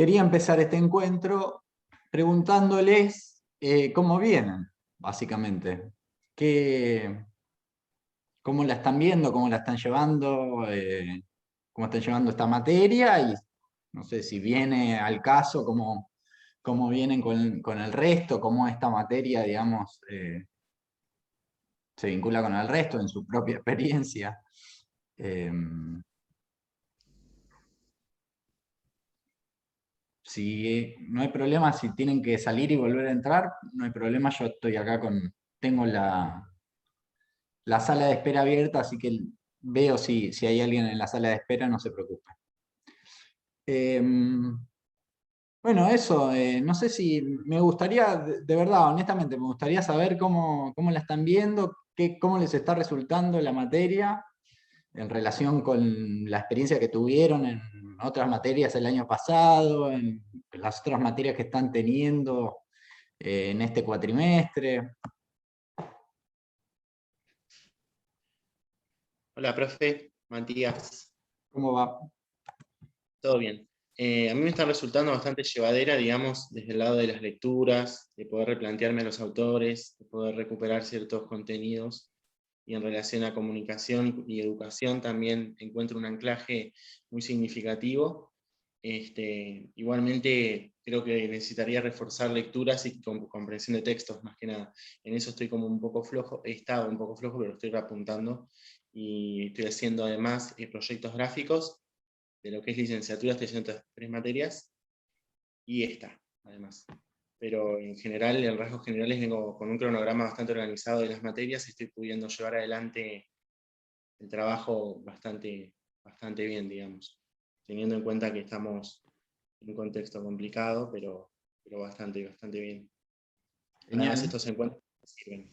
quería empezar este encuentro preguntándoles cómo vienen, básicamente. ¿Cómo la están viendo? ¿Cómo la están llevando? ¿Cómo están llevando esta materia? Y no sé si viene al caso, cómo vienen con el resto, cómo esta materia, digamos, se vincula con el resto en su propia experiencia. Si no hay problema, si tienen que salir y volver a entrar, no hay problema, yo estoy acá tengo la sala de espera abierta, así que veo si hay alguien en la sala de espera, no se preocupen. Bueno, eso, no sé si me gustaría, de verdad, honestamente, me gustaría saber cómo la están viendo, cómo les está resultando la materia en relación con la experiencia que tuvieron en otras materias el año pasado, en las otras materias que están teniendo en este cuatrimestre. Hola, profe. Matías. ¿Cómo va? ¿Todo bien? A mí me está resultando bastante llevadera, digamos, desde el lado de las lecturas, de poder replantearme a los autores, de poder recuperar ciertos contenidos, y en relación a comunicación y educación también encuentro un anclaje muy significativo. Igualmente creo que necesitaría reforzar lecturas y comprensión de textos, más que nada. En eso estoy como un poco flojo, he estado un poco flojo, pero lo estoy reapuntando, y estoy haciendo además proyectos gráficos de lo que es licenciatura, estoy haciendo estas 3 materias, y esta, además. Pero en general, en rasgos generales, vengo con un cronograma bastante organizado de las materias, y estoy pudiendo llevar adelante el trabajo bastante bien, digamos, teniendo en cuenta que estamos en un contexto complicado, pero bastante bien. Además, Genial. estos encuentros sirven.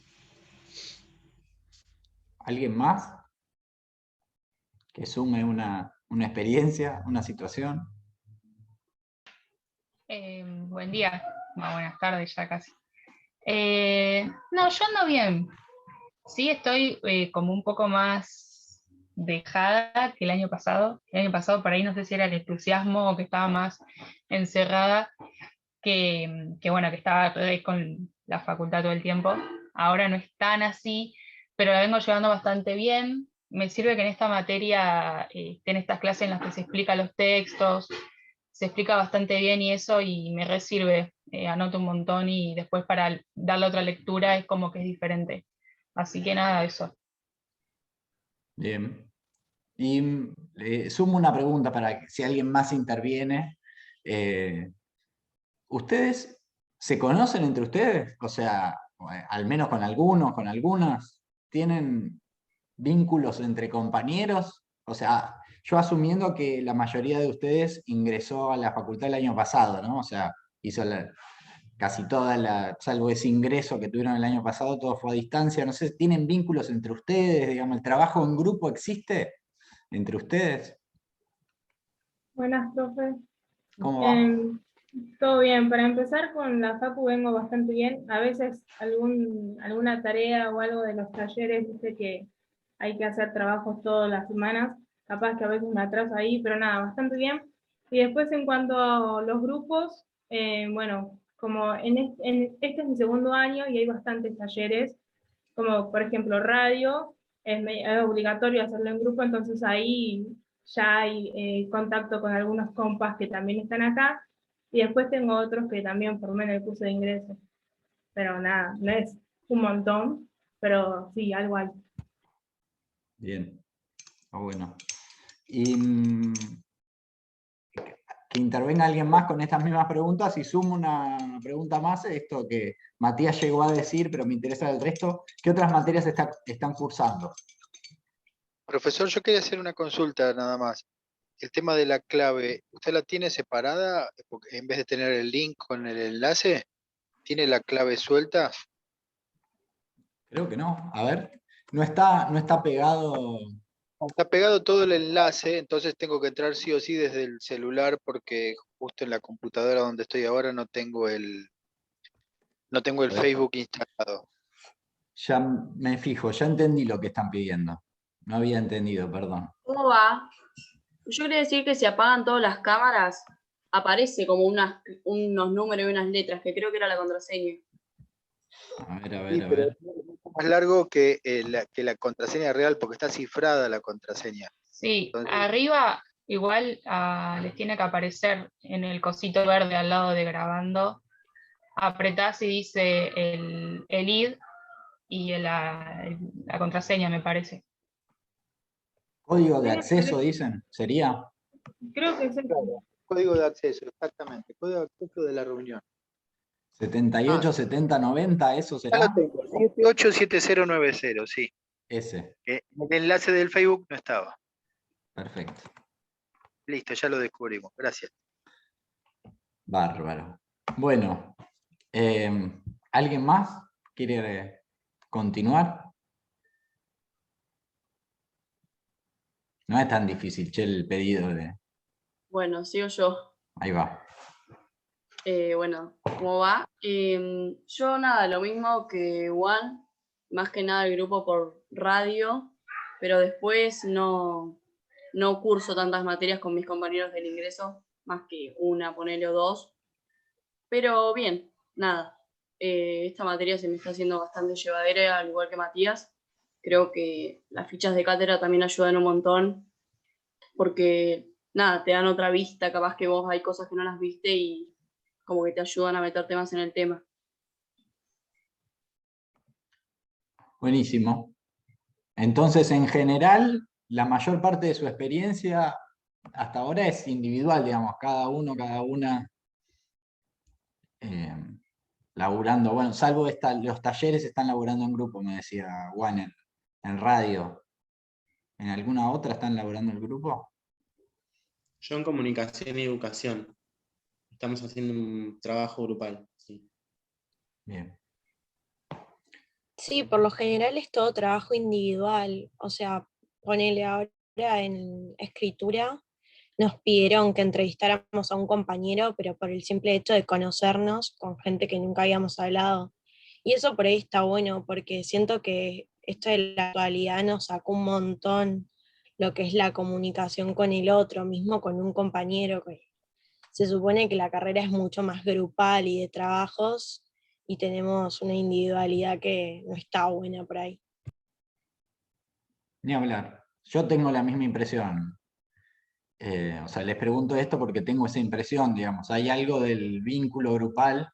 ¿Alguien más que sume una experiencia, una situación? Buen día, buenas tardes ya casi. No, yo ando bien. Sí, estoy como un poco más dejada que el año pasado. El año pasado por ahí no sé si era el entusiasmo o que estaba más encerrada que bueno, que estaba con la facultad todo el tiempo. Ahora no es tan así, pero la vengo llevando bastante bien. Me sirve que en esta materia estén estas clases en las que se explican los textos, se explica bastante bien y eso, y me resirve, anoto un montón y después para darle otra lectura es como que es diferente. Así que nada, eso. Bien. Y sumo una pregunta para que si alguien más interviene. ¿Ustedes se conocen entre ustedes? O sea, al menos con algunos, con algunas. ¿Tienen vínculos entre compañeros? O sea, yo asumiendo que la mayoría de ustedes ingresó a la facultad el año pasado, ¿no? O sea, hizo casi salvo ese ingreso que tuvieron el año pasado, todo fue a distancia. No sé, ¿tienen vínculos entre ustedes? Digamos, ¿el trabajo en grupo existe entre ustedes? Buenas, profe. ¿Cómo va? Todo bien. Para empezar, con la facu vengo bastante bien. A veces alguna tarea o algo de los talleres, dice que hay que hacer trabajos todas las semanas. Capaz que a veces me atraso ahí, pero nada, bastante bien. Y después en cuanto a los grupos, bueno, como este es mi segundo año y hay bastantes talleres, como por ejemplo radio, es obligatorio hacerlo en grupo, entonces ahí ya hay contacto con algunos compas que también están acá, y después tengo otros que también formé en el curso de ingreso, pero nada, no es un montón, pero sí, algo hay. Bien. Bueno. Y que intervenga alguien más con estas mismas preguntas y sumo una pregunta más, esto que Matías llegó a decir, pero me interesa el resto. ¿Qué otras materias están cursando? Profesor, yo quería hacer una consulta nada más. El tema de la clave, ¿usted la tiene separada? Porque en vez de tener el link con el enlace, ¿tiene la clave suelta? Creo que no. A ver, no está pegado. Está pegado todo el enlace, entonces tengo que entrar sí o sí desde el celular porque justo en la computadora donde estoy ahora no tengo el Facebook instalado. Ya me fijo, ya entendí lo que están pidiendo. No había entendido, perdón. ¿Cómo va? Yo quería decir que se apagan todas las cámaras aparece como unos números y unas letras, que creo que era la contraseña. A ver, a Sí, ver, a pero ver. es más largo que la contraseña real, porque está cifrada la contraseña. Sí, Entonces, arriba igual les tiene que aparecer en el cosito verde al lado de grabando. Apretás y dice el ID y la contraseña, me parece. Código de Sí, acceso, dicen, ¿sería? creo que es eso. claro, código de acceso, exactamente. Código de acceso de la reunión. 78, 70, 90, ¿eso Ya lo será? tengo, 787090, sí. Ese, En el enlace del Facebook no estaba. perfecto. Listo, ya lo descubrimos. Gracias. Bárbaro. Bueno, ¿alguien más quiere continuar? No es tan difícil, che, el pedido de... Bueno, sigo yo. Ahí va. Bueno, ¿cómo va? Yo nada, lo mismo que Juan, más que nada el grupo por radio, pero después no curso tantas materias con mis compañeros del ingreso, más que una, ponele o dos. Pero bien, nada. Esta materia se me está haciendo bastante llevadera, al igual que Matías. Creo que las fichas de cátedra también ayudan un montón, porque nada, te dan otra vista, capaz que vos hay cosas que no las viste y como que te ayudan a meterte más en el tema. Buenísimo. Entonces, en general, la mayor parte de su experiencia hasta ahora es individual, digamos, cada uno, cada una, laburando. Bueno, salvo los talleres están laburando en grupo, me decía Juan, en radio. ¿En alguna otra están laburando el grupo? Yo en comunicación y educación. Estamos haciendo un trabajo grupal. Sí. Bien. Sí, por lo general es todo trabajo individual. O sea, ponele ahora en escritura, nos pidieron que entrevistáramos a un compañero, pero por el simple hecho de conocernos con gente que nunca habíamos hablado. Y eso por ahí está bueno, porque siento que esto de la actualidad nos sacó un montón lo que es la comunicación con el otro, mismo con un compañero, que se supone que la carrera es mucho más grupal y de trabajos, y tenemos una individualidad que no está buena por ahí. Ni hablar. Yo tengo la misma impresión. O sea, les pregunto esto porque tengo esa impresión, digamos. Hay algo del vínculo grupal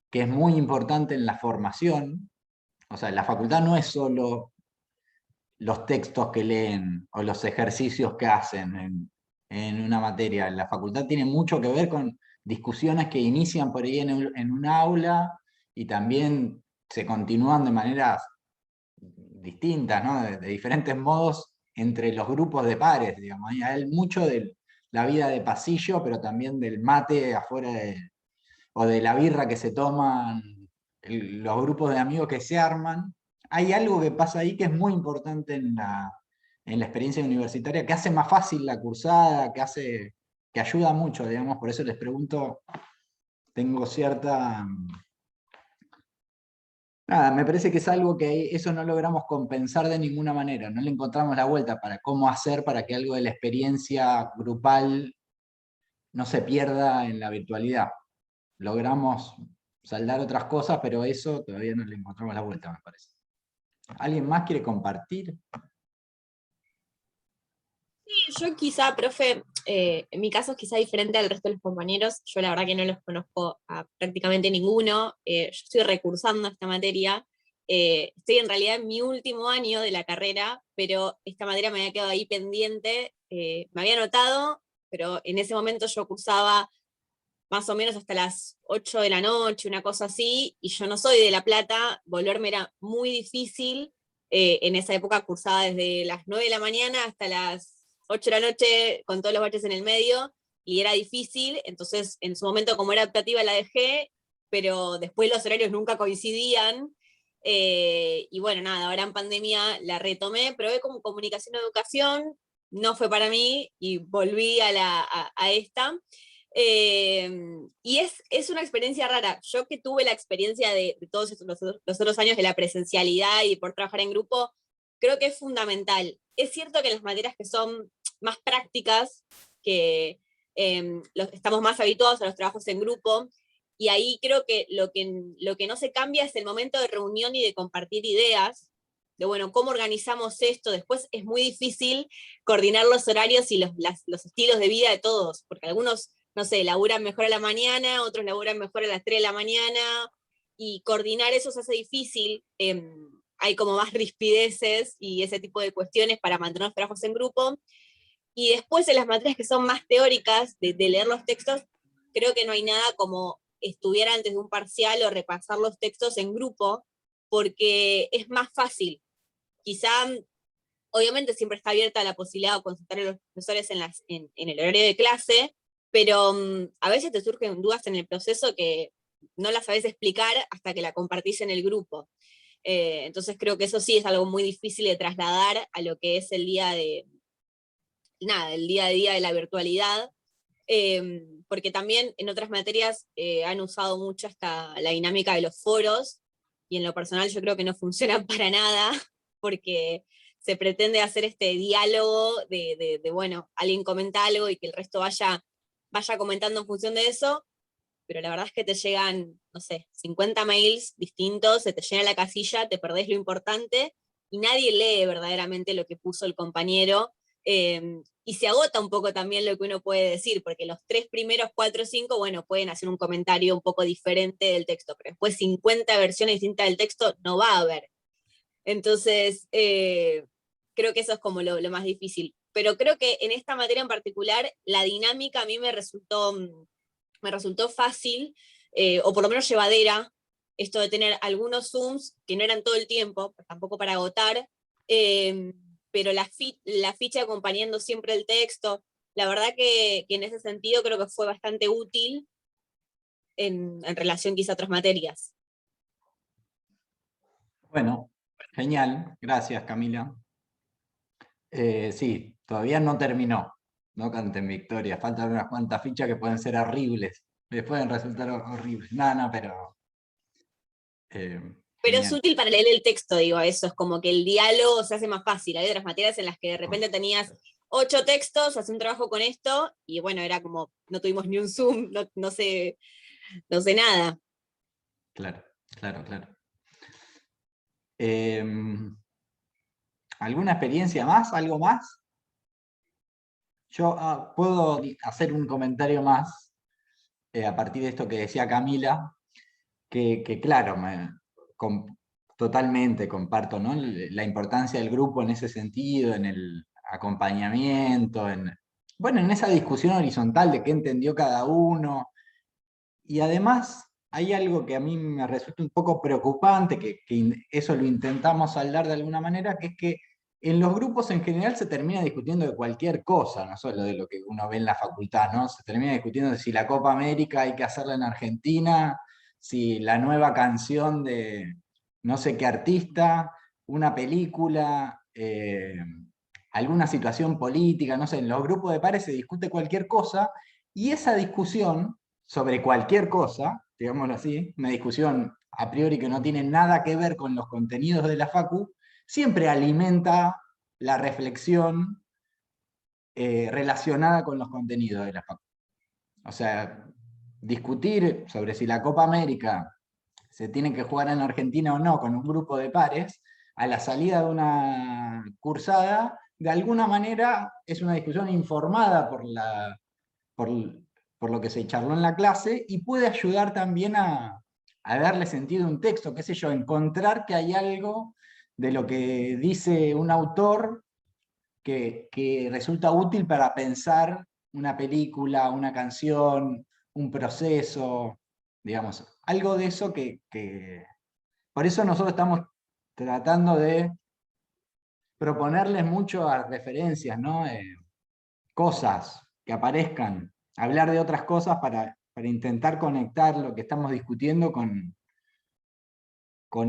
que es muy importante en la formación. O sea, la facultad no es solo los textos que leen o los ejercicios que hacen en una materia. La facultad tiene mucho que ver con discusiones que inician por ahí en un aula y también se continúan de maneras distintas, ¿no? De diferentes modos entre los grupos de pares, digamos. Hay mucho de la vida de pasillo, pero también del mate afuera o de la birra que se toman, los grupos de amigos que se arman. Hay algo que pasa ahí que es muy importante en la experiencia universitaria, que hace más fácil la cursada, que ayuda mucho, digamos. Por eso les pregunto, tengo cierta... Nada, me parece que es algo que eso no logramos compensar de ninguna manera, no le encontramos la vuelta para cómo hacer para que algo de la experiencia grupal no se pierda en la virtualidad. Logramos saldar otras cosas, pero eso todavía no le encontramos la vuelta, me parece. ¿Alguien más quiere compartir? Sí, yo quizá, profe, en mi caso es quizá diferente al resto de los compañeros. Yo la verdad que no los conozco a prácticamente ninguno. Yo estoy recursando esta materia. Estoy en realidad en mi último año de la carrera, pero esta materia me había quedado ahí pendiente. Me había anotado, pero en ese momento yo cursaba más o menos hasta las 8 de la noche, una cosa así, y yo no soy de La Plata, volverme era muy difícil. En esa época cursaba desde las 9 de la mañana hasta las 8 de la noche, con todos los baches en el medio, y era difícil. Entonces en su momento, como era optativa, la dejé, pero después los horarios nunca coincidían. Y bueno, nada, ahora en pandemia la retomé, probé como comunicación y educación, no fue para mí y volví a esta. Y es una experiencia rara. Yo que tuve la experiencia de todos los otros años de la presencialidad y por trabajar en grupo, creo que es fundamental. Es cierto que las materias que son más prácticas, que estamos más habituados a los trabajos en grupo, y ahí creo que lo que no se cambia es el momento de reunión y de compartir ideas, de bueno, cómo organizamos esto. Después es muy difícil coordinar los horarios y los estilos de vida de todos, porque algunos, no sé, laburan mejor a la mañana, otros laburan mejor a las 3 de la mañana, y coordinar eso se hace difícil. Hay como más rispideces y ese tipo de cuestiones para mantener los trabajos en grupo. Y después en las materias que son más teóricas, de leer los textos, creo que no hay nada como estudiar antes de un parcial o repasar los textos en grupo, porque es más fácil. Quizá, obviamente siempre está abierta la posibilidad de consultar a los profesores en el horario de clase, pero a veces te surgen dudas en el proceso que no las sabes explicar hasta que la compartís en el grupo. Entonces creo que eso sí es algo muy difícil de trasladar a lo que es el día el día a día de la virtualidad, porque también en otras materias han usado mucho hasta la dinámica de los foros, y en lo personal yo creo que no funciona para nada, porque se pretende hacer este diálogo de bueno, alguien comenta algo y que el resto vaya comentando en función de eso, pero la verdad es que te llegan, no sé, 50 mails distintos, se te llena la casilla, te perdés lo importante, y nadie lee verdaderamente lo que puso el compañero, y se agota un poco también lo que uno puede decir, porque los 3 primeros, 4 o 5, bueno, pueden hacer un comentario un poco diferente del texto, pero después 50 versiones distintas del texto no va a haber. Entonces, creo que eso es como lo más difícil. Pero creo que en esta materia en particular, la dinámica a mí me resultó fácil, o por lo menos llevadera, esto de tener algunos Zooms, que no eran todo el tiempo, tampoco para agotar, pero la ficha acompañando siempre el texto, la verdad que en ese sentido creo que fue bastante útil en relación quizá a otras materias. Bueno, genial, gracias Camila. Sí, todavía no terminó, no canten victoria, faltan unas cuantas fichas que pueden ser horribles, les pueden resultar horribles. No, pero... Pero es genial. útil para leer el texto, digo, eso, es como que el diálogo se hace más fácil. Hay otras materias en las que de repente tenías 8 textos, haces un trabajo con esto, y bueno, era como, no tuvimos ni un Zoom, no sé nada. Claro. ¿Alguna experiencia más? ¿Algo más? Yo puedo hacer un comentario más a partir de esto que decía Camila, que claro, totalmente comparto, ¿no? La importancia del grupo en ese sentido, en el acompañamiento, en esa discusión horizontal de qué entendió cada uno. Y además hay algo que a mí me resulta un poco preocupante, que eso lo intentamos saldar de alguna manera, que es que en los grupos en general se termina discutiendo de cualquier cosa, no solo de lo que uno ve en la facultad, ¿no? Se termina discutiendo de si la Copa América hay que hacerla en Argentina, si la nueva canción de no sé qué artista, una película, alguna situación política, no sé, en los grupos de pares se discute cualquier cosa, y esa discusión sobre cualquier cosa, digámoslo así, una discusión a priori que no tiene nada que ver con los contenidos de la facu, siempre alimenta la reflexión relacionada con los contenidos de la facu. O sea, discutir sobre si la Copa América se tiene que jugar en Argentina o no con un grupo de pares, a la salida de una cursada, de alguna manera es una discusión informada por lo que se charló en la clase, y puede ayudar también a darle sentido a un texto, qué sé yo, encontrar que hay algo de lo que dice un autor que resulta útil para pensar una película, una canción, un proceso, digamos, algo de eso por eso nosotros estamos tratando de proponerles mucho a referencias, ¿no? Cosas que aparezcan, hablar de otras cosas para intentar conectar lo que estamos discutiendo con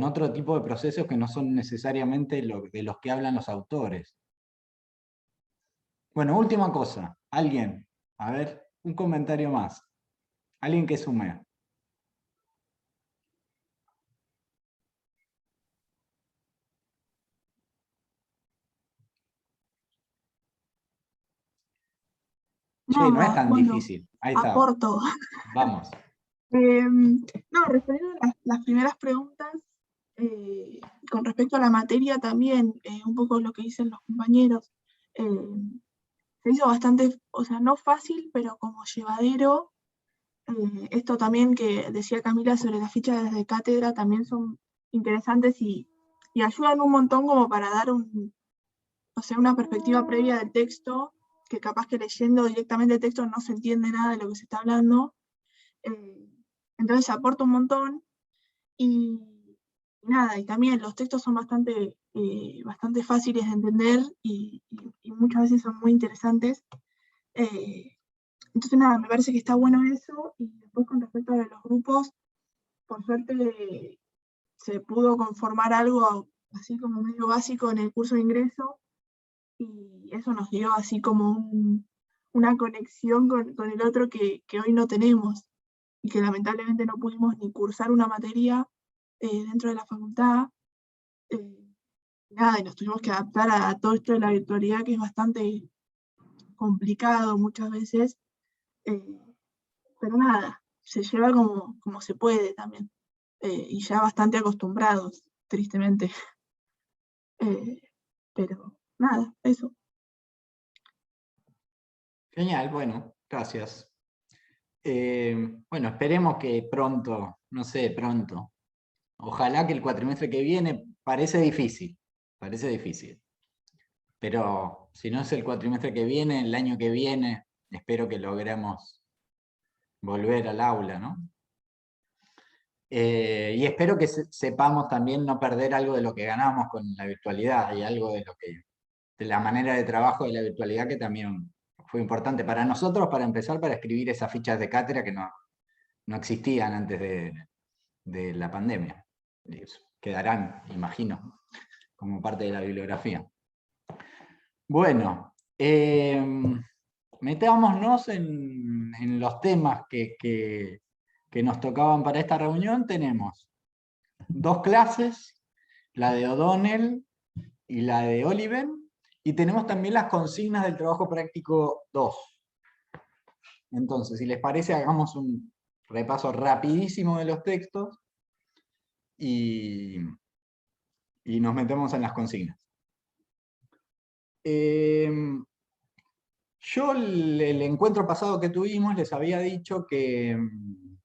otro tipo de procesos que no son necesariamente de los que hablan los autores. Bueno, última cosa, alguien, a ver, un comentario más, alguien que sume. Che, no es Nada, tan bueno, difícil. Ahí está, aporto. vamos. No, referido a las primeras preguntas, con respecto a la materia también, un poco lo que dicen los compañeros, se hizo bastante, o sea, no fácil, pero como llevadero. Esto también que decía Camila sobre las fichas de cátedra también son interesantes y ayudan un montón como para dar o sea, una perspectiva previa del texto, que capaz que leyendo directamente el texto no se entiende nada de lo que se está hablando. Entonces aporta un montón y nada, y también los textos son bastante fáciles de entender y muchas veces son muy interesantes. Entonces nada, me parece que está bueno eso, y después con respecto a los grupos, por suerte se pudo conformar algo así como medio básico en el curso de ingreso, y eso nos dio así como una conexión con el otro que hoy no tenemos, y que lamentablemente no pudimos ni cursar una materia dentro de la facultad. Nada, y nos tuvimos que adaptar a todo esto de la virtualidad, que es bastante complicado muchas veces, pero nada, se lleva como se puede también, y ya bastante acostumbrados, tristemente. Pero nada, eso. Genial, bueno, gracias. Bueno, esperemos que pronto, no sé, pronto. Ojalá que el cuatrimestre que viene, parece difícil, pero si no es el cuatrimestre que viene, el año que viene, espero que logremos volver al aula, ¿no? Y espero que sepamos también no perder algo de lo que ganamos con la virtualidad, y algo de la manera de trabajo de la virtualidad, que también fue importante para nosotros, para empezar, para escribir esas fichas de cátedra que no existían antes de la pandemia. Y quedarán, imagino, como parte de la bibliografía. Bueno, metámonos en los temas que nos tocaban para esta reunión. Tenemos 2 clases, la de O'Donnell y la de Oliven, y tenemos también las consignas del trabajo práctico 2. Entonces, si les parece, hagamos un repaso rapidísimo de los textos y nos metemos en las consignas. Yo el encuentro pasado que tuvimos les había dicho que en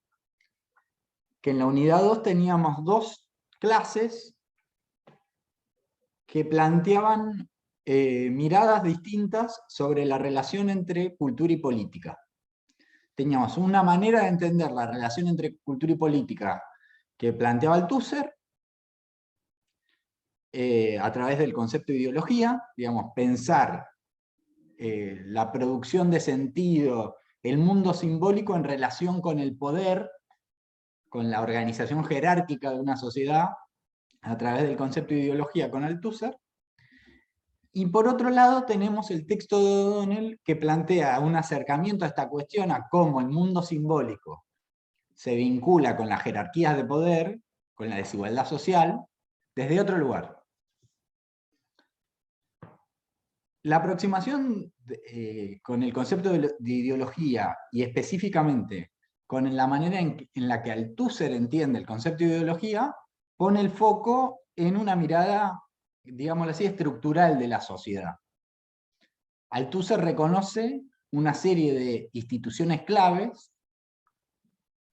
la unidad 2 teníamos 2 clases que planteaban miradas distintas sobre la relación entre cultura y política. Teníamos una manera de entender la relación entre cultura y política que planteaba Althusser, a través del concepto de ideología, digamos, pensar la producción de sentido, el mundo simbólico en relación con el poder, con la organización jerárquica de una sociedad, a través del concepto de ideología con Althusser. Y por otro lado tenemos el texto de O'Donnell, que plantea un acercamiento a esta cuestión, a cómo el mundo simbólico se vincula con las jerarquías de poder, con la desigualdad social, desde otro lugar. La aproximación con el concepto de ideología, y específicamente con la manera en la que Althusser entiende el concepto de ideología, pone el foco en una mirada, digámoslo así, estructural de la sociedad. Althusser reconoce una serie de instituciones claves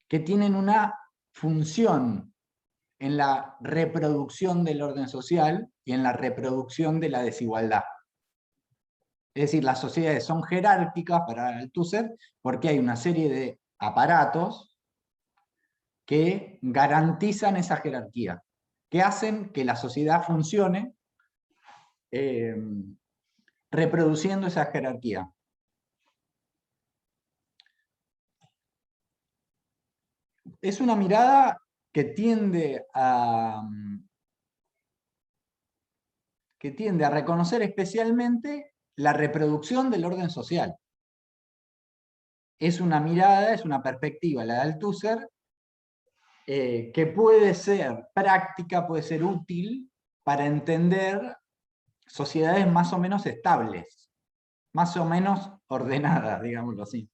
que tienen una función en la reproducción del orden social y en la reproducción de la desigualdad. Es decir, las sociedades son jerárquicas para Althusser porque hay una serie de aparatos que garantizan esa jerarquía, que hacen que la sociedad funcione reproduciendo esa jerarquía. Es una mirada que tiende a reconocer especialmente la reproducción del orden social. Es una mirada, es una perspectiva, la de Althusser, que puede ser práctica, puede ser útil para entender sociedades más o menos estables. más o menos ordenadas, digámoslo así.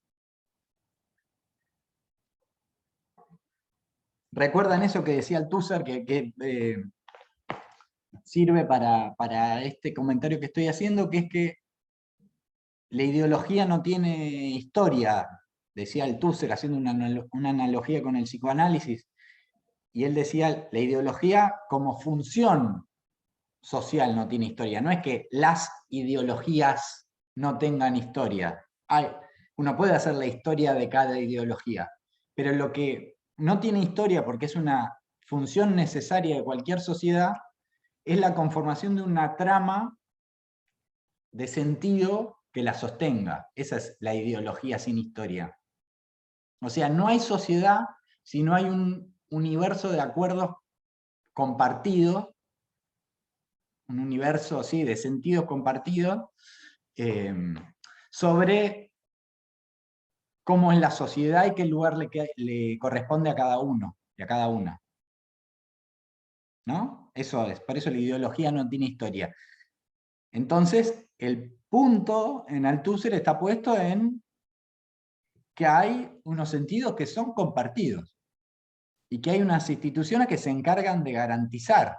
¿Recuerdan eso que decía Althusser, que sirve para este comentario que estoy haciendo, que es que la ideología no tiene historia? Decía Althusser, haciendo una analogía con el psicoanálisis, y él decía, la ideología como función social no tiene historia. No es que las ideologías no tengan historia. Uno puede hacer la historia de cada ideología, pero lo que no tiene historia, porque es una función necesaria de cualquier sociedad, es la conformación de una trama de sentido que la sostenga. Esa es la ideología sin historia. O sea, no hay sociedad si no hay un universo de acuerdos compartidos, un universo así de sentidos compartidos, sobre cómo es la sociedad y qué lugar le corresponde a cada uno y a cada una. ¿No? Eso es, por eso la ideología no tiene historia. Entonces, el punto en Althusser está puesto en que hay unos sentidos que son compartidos y que hay unas instituciones que se encargan de garantizar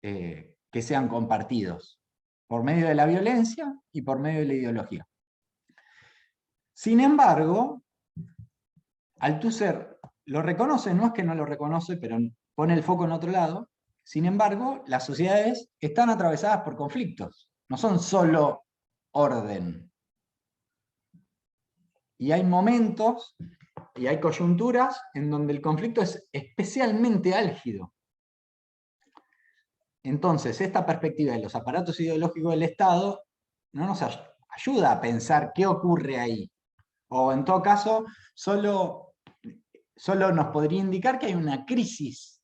que sean compartidos por medio de la violencia y por medio de la ideología. Sin embargo, Althusser lo reconoce, no es que no lo reconoce, pero pone el foco en otro lado. Sin embargo, las sociedades están atravesadas por conflictos, no son solo orden. Y hay momentos y hay coyunturas en donde el conflicto es especialmente álgido. Entonces, esta perspectiva de los aparatos ideológicos del Estado no nos ayuda a pensar qué ocurre ahí. O en todo caso, solo nos podría indicar que hay una crisis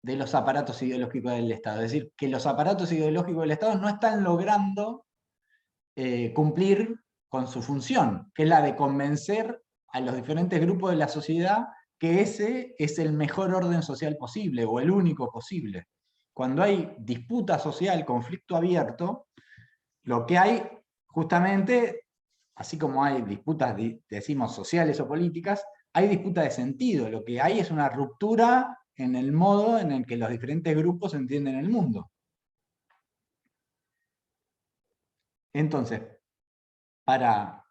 de los aparatos ideológicos del Estado. Es decir, que los aparatos ideológicos del Estado no están logrando cumplir con su función, que es la de convencer a los diferentes grupos de la sociedad que ese es el mejor orden social posible, o el único posible. Cuando hay disputa social, conflicto abierto, lo que hay justamente, así como hay disputas, decimos, sociales o políticas, hay disputa de sentido. Lo que hay es una ruptura en el modo en el que los diferentes grupos entienden el mundo. Entonces, para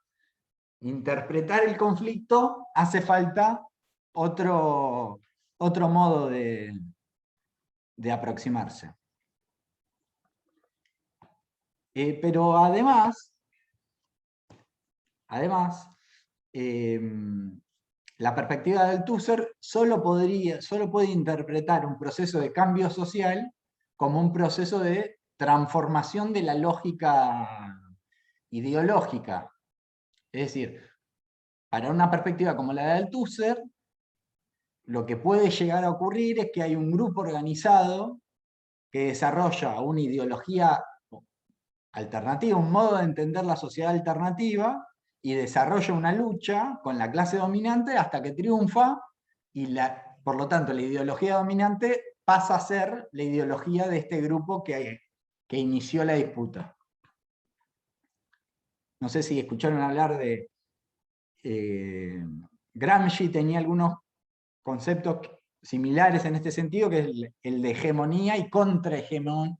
interpretar el conflicto hace falta otro modo de aproximarse. Pero además, la perspectiva de Althusser solo puede interpretar un proceso de cambio social como un proceso de transformación de la lógica ideológica. Es decir, para una perspectiva como la de Althusser, lo que puede llegar a ocurrir es que hay un grupo organizado que desarrolla una ideología alternativa, un modo de entender la sociedad alternativa, y desarrolla una lucha con la clase dominante hasta que triunfa, y por lo tanto la ideología dominante pasa a ser la ideología de este grupo que inició la disputa. No sé si escucharon hablar de Gramsci, tenía algunos conceptos similares en este sentido, que es el de hegemonía y contrahegemonía.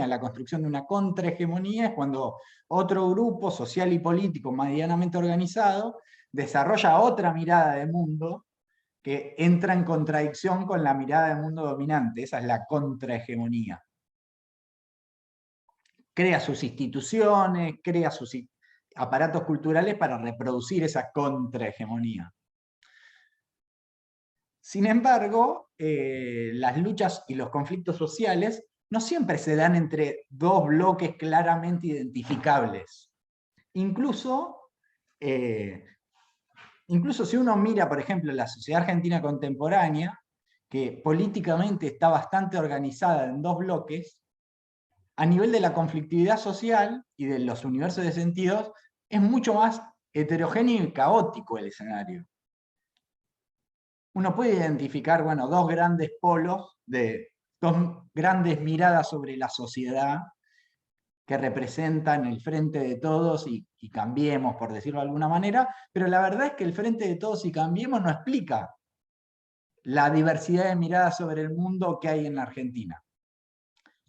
La construcción de una contrahegemonía es cuando otro grupo social y político medianamente organizado desarrolla otra mirada de mundo que entra en contradicción con la mirada del mundo dominante. Esa es la contrahegemonía. Crea sus instituciones, crea sus aparatos culturales para reproducir esa contrahegemonía. Sin embargo, las luchas y los conflictos sociales no siempre se dan entre dos bloques claramente identificables. Incluso si uno mira, por ejemplo, la sociedad argentina contemporánea, que políticamente está bastante organizada en dos bloques, a nivel de la conflictividad social y de los universos de sentidos, es mucho más heterogéneo y caótico el escenario. Uno puede identificar, bueno, dos grandes polos, dos grandes miradas sobre la sociedad, que representan el frente de todos y Cambiemos, por decirlo de alguna manera, pero la verdad es que el frente de todos y Cambiemos no explica la diversidad de miradas sobre el mundo que hay en la Argentina.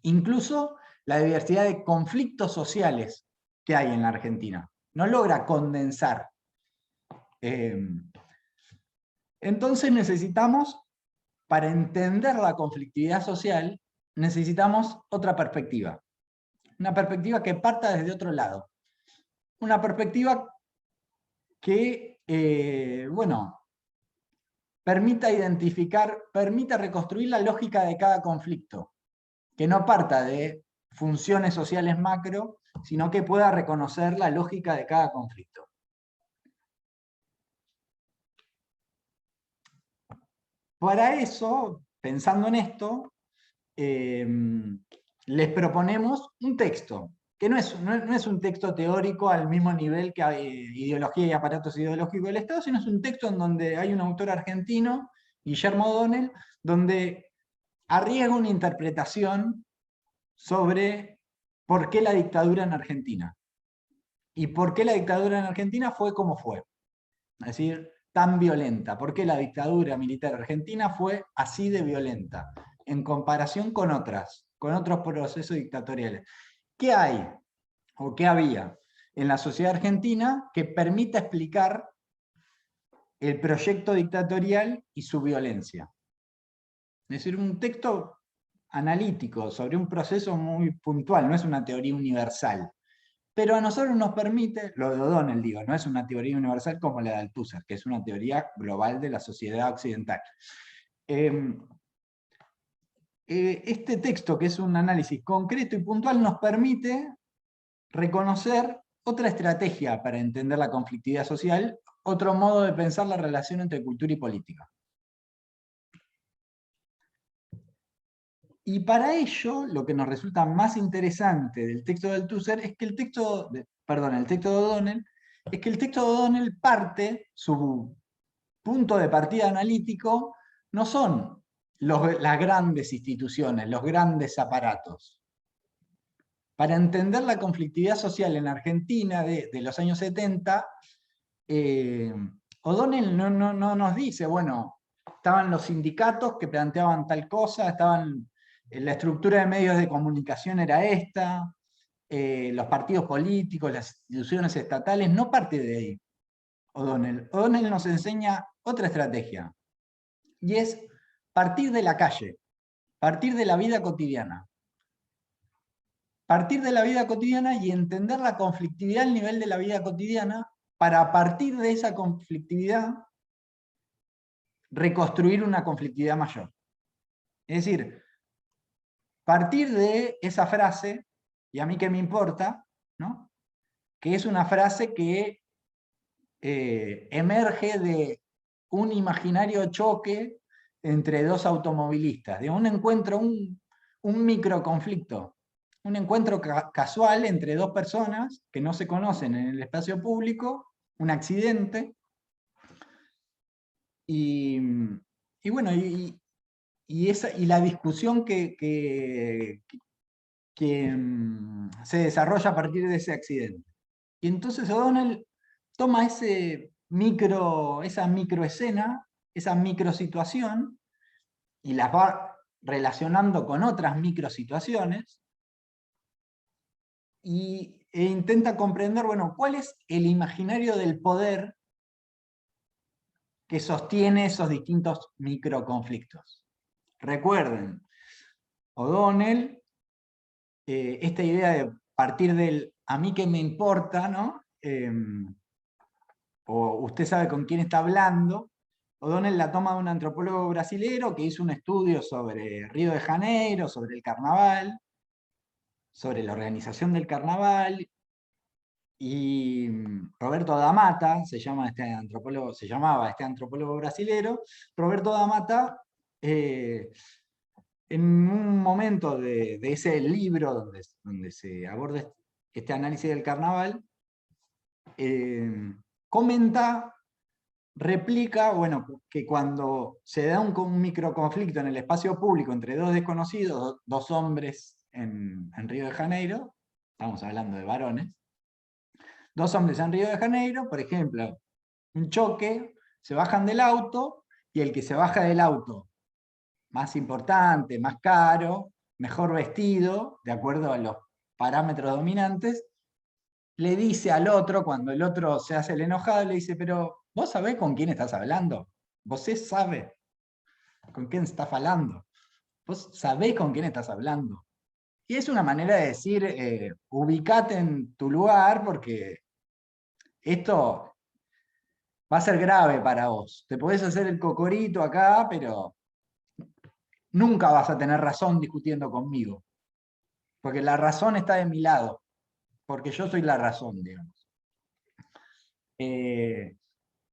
Incluso la diversidad de conflictos sociales que hay en la Argentina. No logra condensar. Entonces necesitamos, para entender la conflictividad social, necesitamos otra perspectiva. Una perspectiva que parta desde otro lado. Una perspectiva que, permita identificar, permita reconstruir la lógica de cada conflicto. Que no parta de funciones sociales macro, sino que pueda reconocer la lógica de cada conflicto. Para eso, pensando en esto, les proponemos un texto, que no es un texto teórico al mismo nivel que Ideología y aparatos ideológicos del Estado, sino es un texto en donde hay un autor argentino, Guillermo O'Donnell, donde arriesga una interpretación sobre por qué la dictadura en Argentina. Y por qué la dictadura en Argentina fue como fue. Es decir, tan violenta. ¿Por qué la dictadura militar argentina fue así de violenta? En comparación con otros procesos dictatoriales. ¿Qué hay o qué había en la sociedad argentina que permita explicar el proyecto dictatorial y su violencia? Es decir, un texto analítico sobre un proceso muy puntual, no es una teoría universal. Pero a nosotros nos permite, lo de O'Donnell digo, no es una teoría universal como la de Althusser, que es una teoría global de la sociedad occidental. Este texto, que es un análisis concreto y puntual, nos permite reconocer otra estrategia para entender la conflictividad social, otro modo de pensar la relación entre cultura y política. Y para ello, lo que nos resulta más interesante del texto de Althusser es que el texto de O'Donnell, es que el texto de O'Donnell parte, su punto de partida analítico, no son las grandes instituciones, los grandes aparatos. Para entender la conflictividad social en Argentina de los años 70, O'Donnell no nos dice, bueno, estaban los sindicatos que planteaban tal cosa, la estructura de medios de comunicación era esta, los partidos políticos, las instituciones estatales, no parte de ahí. O'Donnell nos enseña otra estrategia, y es partir de la calle, partir de la vida cotidiana. Partir de la vida cotidiana y entender la conflictividad al nivel de la vida cotidiana, para a partir de esa conflictividad reconstruir una conflictividad mayor. Es decir, partir de esa frase, y a mí qué me importa, ¿no? Que es una frase que emerge de un imaginario choque entre dos automovilistas, de un encuentro, un microconflicto, un encuentro casual entre dos personas que no se conocen en el espacio público, un accidente, y la discusión que se desarrolla a partir de ese accidente. Y entonces O'Donnell toma esa microescena, esa microsituación, y las va relacionando con otras microsituaciones, e intenta comprender, bueno, cuál es el imaginario del poder que sostiene esos distintos microconflictos. Recuerden, O'Donnell, esta idea de partir del a mí que me importa, ¿no? O usted sabe con quién está hablando. O'Donnell la toma de un antropólogo brasilero que hizo un estudio sobre Río de Janeiro, sobre el carnaval, sobre la organización del carnaval, y Roberto da Mata, se llamaba este antropólogo brasilero. Roberto da Mata, en un momento de ese libro donde se aborda este análisis del carnaval, replica, bueno, que cuando se da un microconflicto en el espacio público entre dos desconocidos, dos hombres en Río de Janeiro, estamos hablando de varones, dos hombres en Río de Janeiro, por ejemplo, un choque, se bajan del auto, y el que se baja del auto más importante, más caro, mejor vestido, de acuerdo a los parámetros dominantes, le dice al otro, cuando el otro se hace el enojado, le dice, pero ¿vos sabés con quién estás hablando? ¿Vos sabés con quién estás hablando? ¿Vos sabés con quién estás hablando? Y es una manera de decir, ubicate en tu lugar, porque esto va a ser grave para vos. Te podés hacer el cocorito acá, pero nunca vas a tener razón discutiendo conmigo. Porque la razón está de mi lado. Porque yo soy la razón, digamos.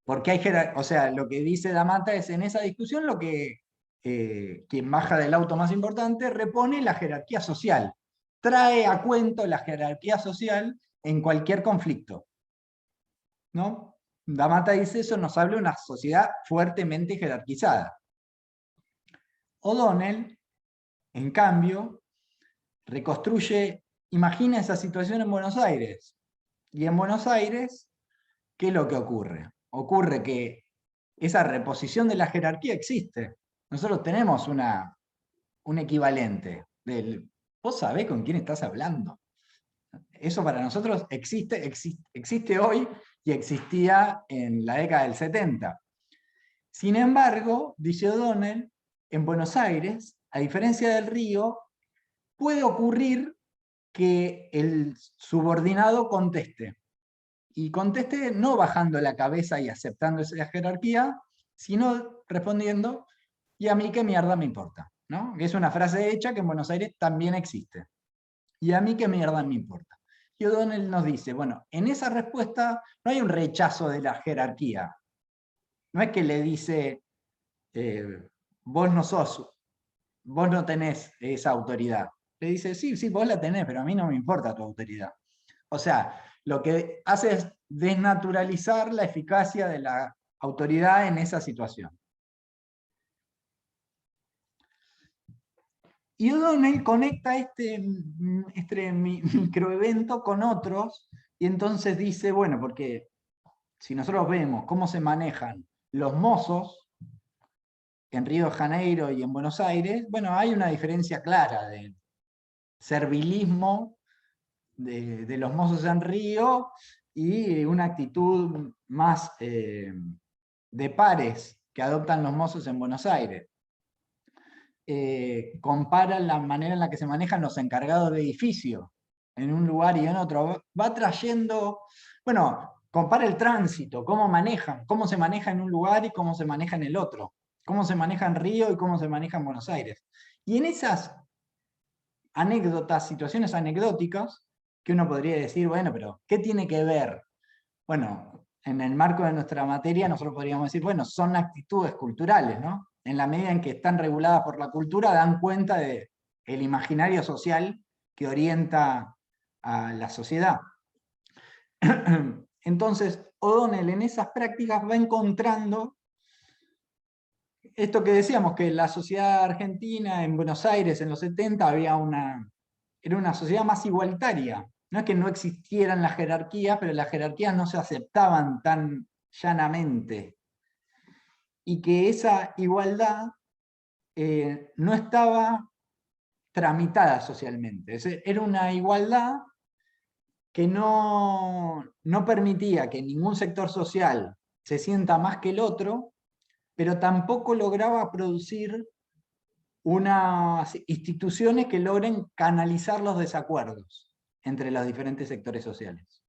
Porque hay o sea, lo que dice Damata es, en esa discusión, lo que quien baja del auto más importante repone la jerarquía social. Trae a cuento la jerarquía social en cualquier conflicto, ¿no? Damata dice eso, nos habla de una sociedad fuertemente jerarquizada. O'Donnell, en cambio, reconstruye, imagina esa situación en Buenos Aires. Y en Buenos Aires, ¿qué es lo que ocurre? Ocurre que esa reposición de la jerarquía existe. Nosotros tenemos un equivalente del, vos sabés con quién estás hablando. Eso para nosotros existe hoy y existía en la década del 70. Sin embargo, dice O'Donnell, en Buenos Aires, a diferencia del Río, puede ocurrir que el subordinado conteste. Y conteste no bajando la cabeza y aceptando esa jerarquía, sino respondiendo, ¿y a mí qué mierda me importa? ¿No? Es una frase hecha que en Buenos Aires también existe. ¿Y a mí qué mierda me importa? Y O'Donnell nos dice, bueno, en esa respuesta no hay un rechazo de la jerarquía. No es que le dice, vos no tenés esa autoridad. Le dice, sí, vos la tenés, pero a mí no me importa tu autoridad. O sea, lo que hace es desnaturalizar la eficacia de la autoridad en esa situación. Y O'Donnell conecta este microevento con otros, y entonces dice, bueno, porque si nosotros vemos cómo se manejan los mozos en Río de Janeiro y en Buenos Aires, bueno, hay una diferencia clara de servilismo de los mozos en Río y una actitud más de pares que adoptan los mozos en Buenos Aires. Comparan la manera en la que se manejan los encargados de edificio en un lugar y en otro. Va trayendo, bueno, compara el tránsito, cómo se maneja en un lugar y cómo se maneja en el otro, cómo se maneja en Río y cómo se maneja en Buenos Aires. Y en esas anécdotas, situaciones anecdóticas, que uno podría decir, bueno, pero ¿qué tiene que ver? Bueno, en el marco de nuestra materia nosotros podríamos decir, bueno, son actitudes culturales, ¿no? En la medida en que están reguladas por la cultura, dan cuenta del imaginario social que orienta a la sociedad. Entonces, O'Donnell en esas prácticas va encontrando esto que decíamos, que la sociedad argentina en Buenos Aires en los 70 era una sociedad más igualitaria. No es que no existieran las jerarquías, pero las jerarquías no se aceptaban tan llanamente. Y que esa igualdad no estaba tramitada socialmente. Era una igualdad que no permitía que ningún sector social se sienta más que el otro, pero tampoco lograba producir unas instituciones que logren canalizar los desacuerdos entre los diferentes sectores sociales.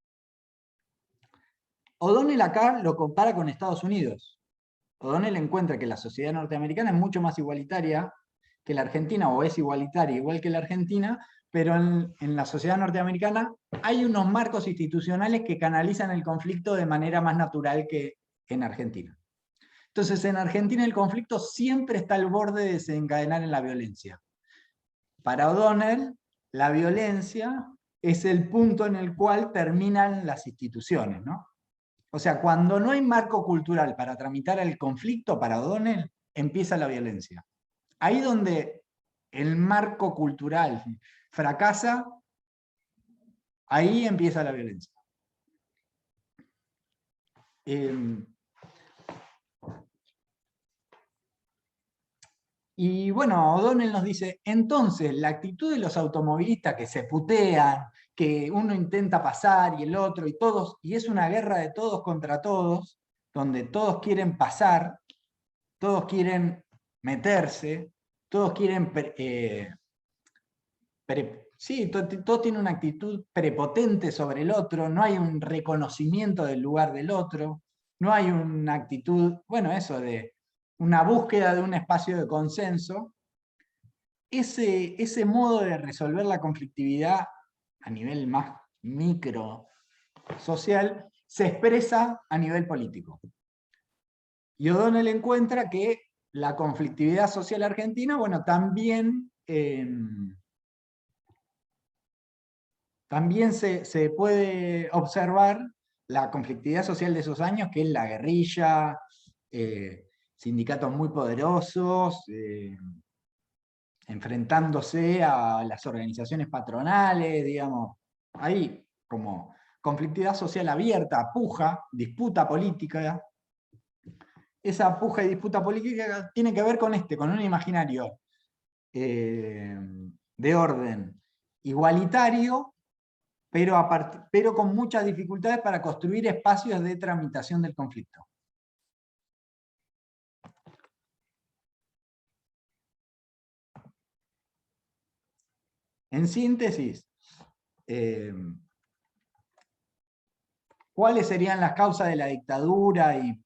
O'Donnell acá lo compara con Estados Unidos. O'Donnell encuentra que la sociedad norteamericana es mucho más igualitaria que la Argentina, o es igualitaria igual que la Argentina, pero en la sociedad norteamericana hay unos marcos institucionales que canalizan el conflicto de manera más natural que en Argentina. Entonces, en Argentina el conflicto siempre está al borde de desencadenar en la violencia. Para O'Donnell, la violencia es el punto en el cual terminan las instituciones, ¿no? O sea, cuando no hay marco cultural para tramitar el conflicto, para O'Donnell, empieza la violencia. Ahí donde el marco cultural fracasa, Ahí empieza la violencia. Y bueno, O'Donnell nos dice, entonces la actitud de los automovilistas que se putean, que uno intenta pasar y el otro y todos, y es una guerra de todos contra todos, donde todos quieren pasar, todos quieren meterse, todos quieren... todos tienen una actitud prepotente sobre el otro, no hay un reconocimiento del lugar del otro, no hay una actitud, bueno, eso de una búsqueda de un espacio de consenso. Ese modo de resolver la conflictividad a nivel más micro social se expresa a nivel político. Y O'Donnell encuentra que la conflictividad social argentina, bueno, también se puede observar la conflictividad social de esos años, que es la guerrilla, sindicatos muy poderosos, enfrentándose a las organizaciones patronales, digamos. Hay como conflictividad social abierta, puja, disputa política. Esa puja y disputa política tiene que ver con un imaginario de orden igualitario, pero con muchas dificultades para construir espacios de tramitación del conflicto. En síntesis, ¿cuáles serían las causas de la dictadura y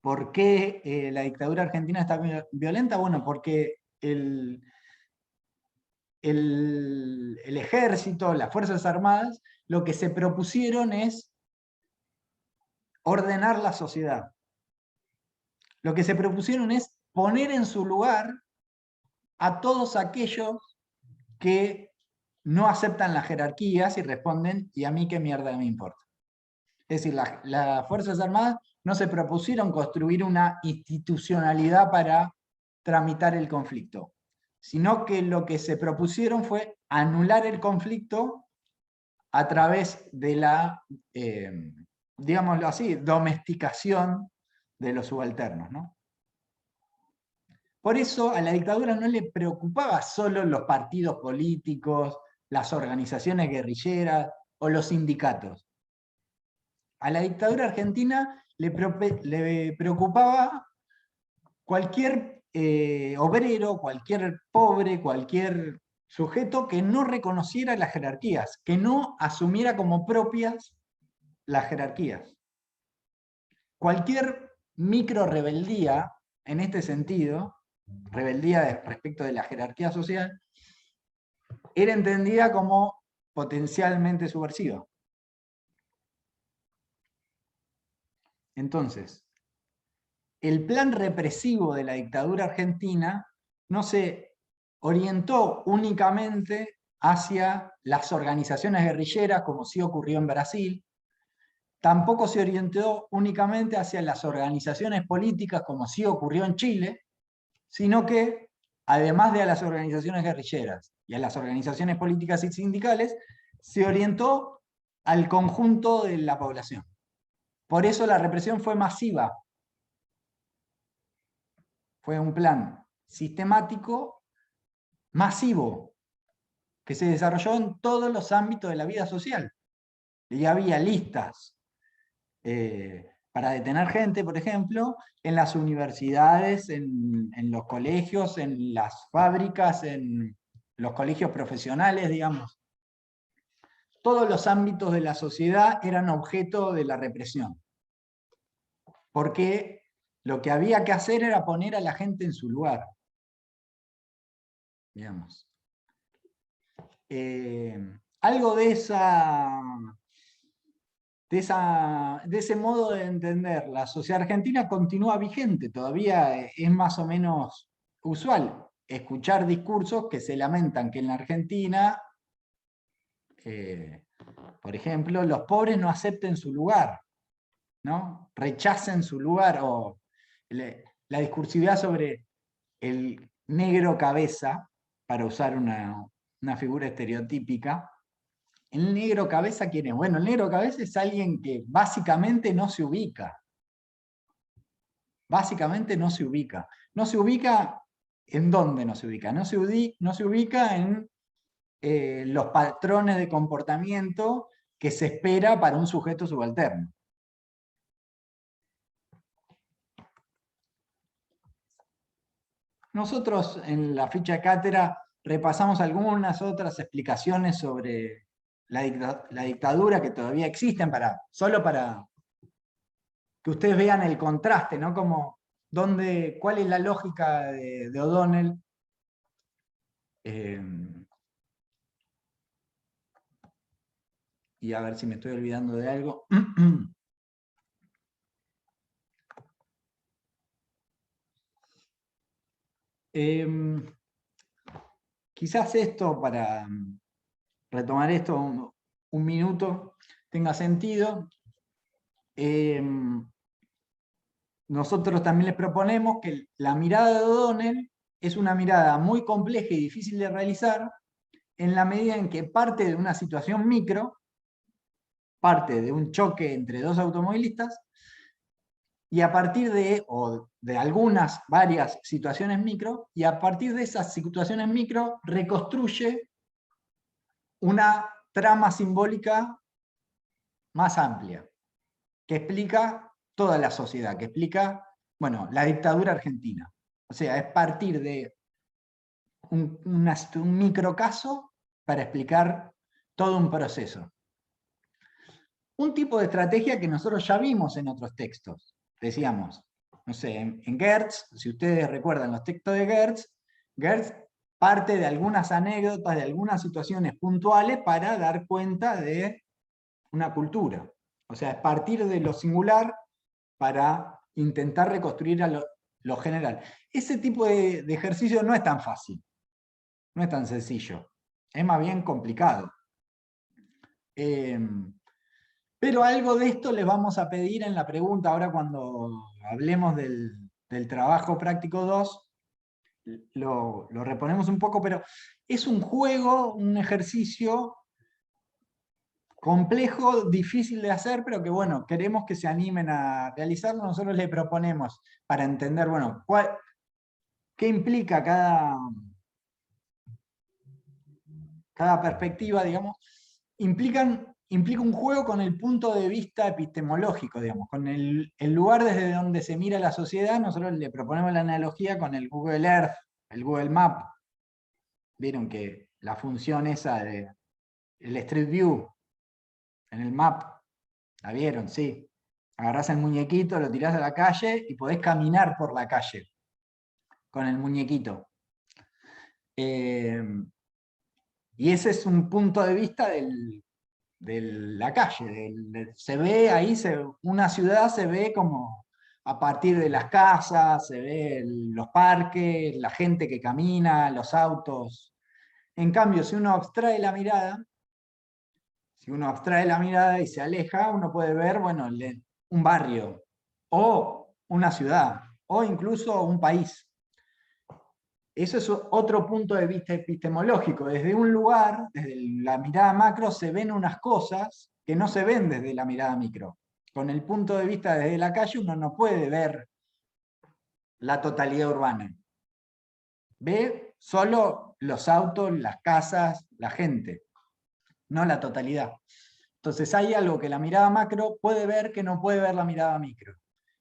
por qué la dictadura argentina está violenta? Bueno, porque el ejército, las Fuerzas Armadas, lo que se propusieron es ordenar la sociedad. Lo que se propusieron es poner en su lugar a todos aquellos que no aceptan las jerarquías y responden, ¿y a mí qué mierda me importa? Es decir, las Fuerzas Armadas no se propusieron construir una institucionalidad para tramitar el conflicto, sino que lo que se propusieron fue anular el conflicto a través de la, digámoslo así, domesticación de los subalternos, ¿no? Por eso a la dictadura no le preocupaba solo los partidos políticos, las organizaciones guerrilleras o los sindicatos. A la dictadura argentina le preocupaba cualquier obrero, cualquier pobre, cualquier sujeto que no reconociera las jerarquías, que no asumiera como propias las jerarquías. Cualquier micro rebeldía, en este sentido, rebeldía respecto de la jerarquía social, era entendida como potencialmente subversiva. Entonces, el plan represivo de la dictadura argentina no se orientó únicamente hacia las organizaciones guerrilleras, como sí ocurrió en Brasil, tampoco se orientó únicamente hacia las organizaciones políticas, como sí ocurrió en Chile, sino que, además de a las organizaciones guerrilleras y a las organizaciones políticas y sindicales, se orientó al conjunto de la población. Por eso la represión fue masiva. Fue un plan sistemático, masivo, que se desarrolló en todos los ámbitos de la vida social. Y había listas para detener gente, por ejemplo, en las universidades, en los colegios, en las fábricas, en los colegios profesionales, digamos. Todos los ámbitos de la sociedad eran objeto de la represión. Porque lo que había que hacer era poner a la gente en su lugar. Digamos. Algo de ese modo de entender la sociedad argentina continúa vigente. Todavía es más o menos usual escuchar discursos que se lamentan que en la Argentina, por ejemplo, los pobres no acepten su lugar, ¿no? Rechacen su lugar, o la discursividad sobre el negro cabeza, para usar una figura estereotípica, ¿El negro cabeza quién es? Bueno, el negro cabeza es alguien que básicamente no se ubica. Básicamente no se ubica. No se ubica ¿en dónde no se ubica? No se ubica en los patrones de comportamiento que se espera para un sujeto subalterno. Nosotros en la ficha de cátedra repasamos algunas otras explicaciones sobre la dictadura que todavía existen, solo para que ustedes vean el contraste, ¿no? Como cuál es la lógica de O'Donnell. Y a ver si me estoy olvidando de algo. Quizás esto, para retomar esto un minuto, tenga sentido. Nosotros también les proponemos que la mirada de O'Donnell es una mirada muy compleja y difícil de realizar en la medida en que parte de una situación micro, parte de un choque entre dos automovilistas, y a partir de varias situaciones micro, y a partir de esas situaciones micro reconstruye una trama simbólica más amplia, que explica toda la sociedad, que explica, bueno, la dictadura argentina. O sea, es partir de un microcaso para explicar todo un proceso. Un tipo de estrategia que nosotros ya vimos en otros textos. Decíamos, no sé, en Gertz, si ustedes recuerdan los textos de Gertz parte de algunas anécdotas, de algunas situaciones puntuales para dar cuenta de una cultura. O sea, es partir de lo singular para intentar reconstruir a lo general. Ese tipo de ejercicio no es tan fácil, no es tan sencillo, es más bien complicado. Pero algo de esto les vamos a pedir en la pregunta, ahora cuando hablemos del trabajo práctico 2, lo reponemos un poco, pero es un juego, un ejercicio complejo, difícil de hacer, pero que bueno, queremos que se animen a realizarlo. Nosotros les proponemos, para entender, bueno, qué implica cada perspectiva, digamos, implica un juego con el punto de vista epistemológico, digamos, con el lugar desde donde se mira la sociedad. Nosotros le proponemos la analogía con el Google Earth, el Google Map. Vieron que la función esa de el Street View en el map, ¿la vieron? Sí. Agarrás el muñequito, lo tirás a la calle y podés caminar por la calle con el muñequito. Y ese es un punto de vista de la calle. Se ve ahí, una ciudad se ve como a partir de las casas, se ve los parques, la gente que camina, los autos. En cambio, si uno abstrae la mirada y se aleja, uno puede ver, bueno, un barrio, o una ciudad, o incluso un país. Eso es otro punto de vista epistemológico. Desde un lugar, desde la mirada macro, se ven unas cosas que no se ven desde la mirada micro. Con el punto de vista desde la calle uno no puede ver la totalidad urbana. Ve solo los autos, las casas, la gente, no la totalidad. Entonces hay algo que la mirada macro puede ver que no puede ver la mirada micro.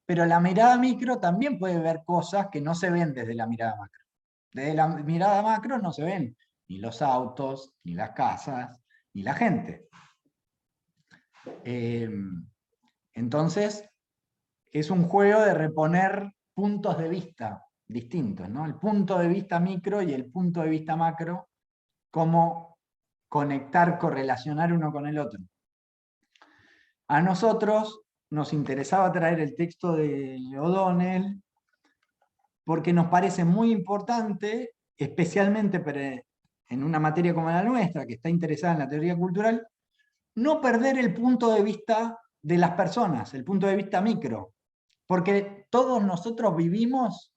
Pero la mirada micro también puede ver cosas que no se ven desde la mirada macro. Desde la mirada macro no se ven ni los autos, ni las casas, ni la gente. Entonces, es un juego de reponer puntos de vista distintos, ¿no? El punto de vista micro y el punto de vista macro, cómo conectar, correlacionar uno con el otro. A nosotros nos interesaba traer el texto de O'Donnell porque nos parece muy importante, especialmente en una materia como la nuestra, que está interesada en la teoría cultural, no perder el punto de vista de las personas, el punto de vista micro, porque todos nosotros vivimos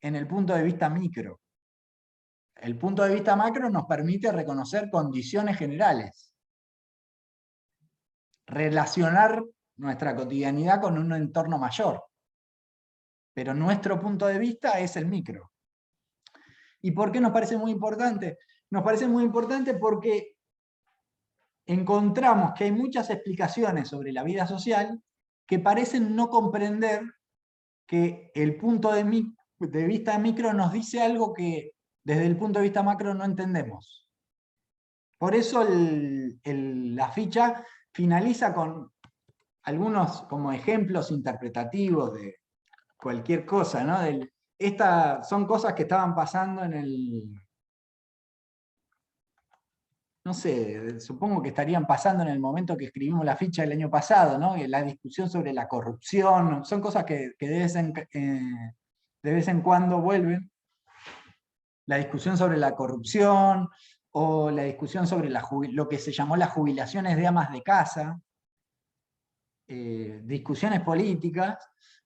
en el punto de vista micro. El punto de vista macro nos permite reconocer condiciones generales, relacionar nuestra cotidianidad con un entorno mayor. Pero nuestro punto de vista es el micro. ¿Y por qué nos parece muy importante? Nos parece muy importante porque encontramos que hay muchas explicaciones sobre la vida social que parecen no comprender que el punto de vista micro nos dice algo que desde el punto de vista macro no entendemos. Por eso la ficha finaliza con algunos como ejemplos interpretativos de cualquier cosa, ¿no? Son cosas que estaban pasando en el... No sé, supongo que estarían pasando en el momento que escribimos la ficha del año pasado, ¿no? La discusión sobre la corrupción, son cosas que de vez en cuando vuelven. La discusión sobre la corrupción, o la discusión sobre lo que se llamó las jubilaciones de amas de casa, discusiones políticas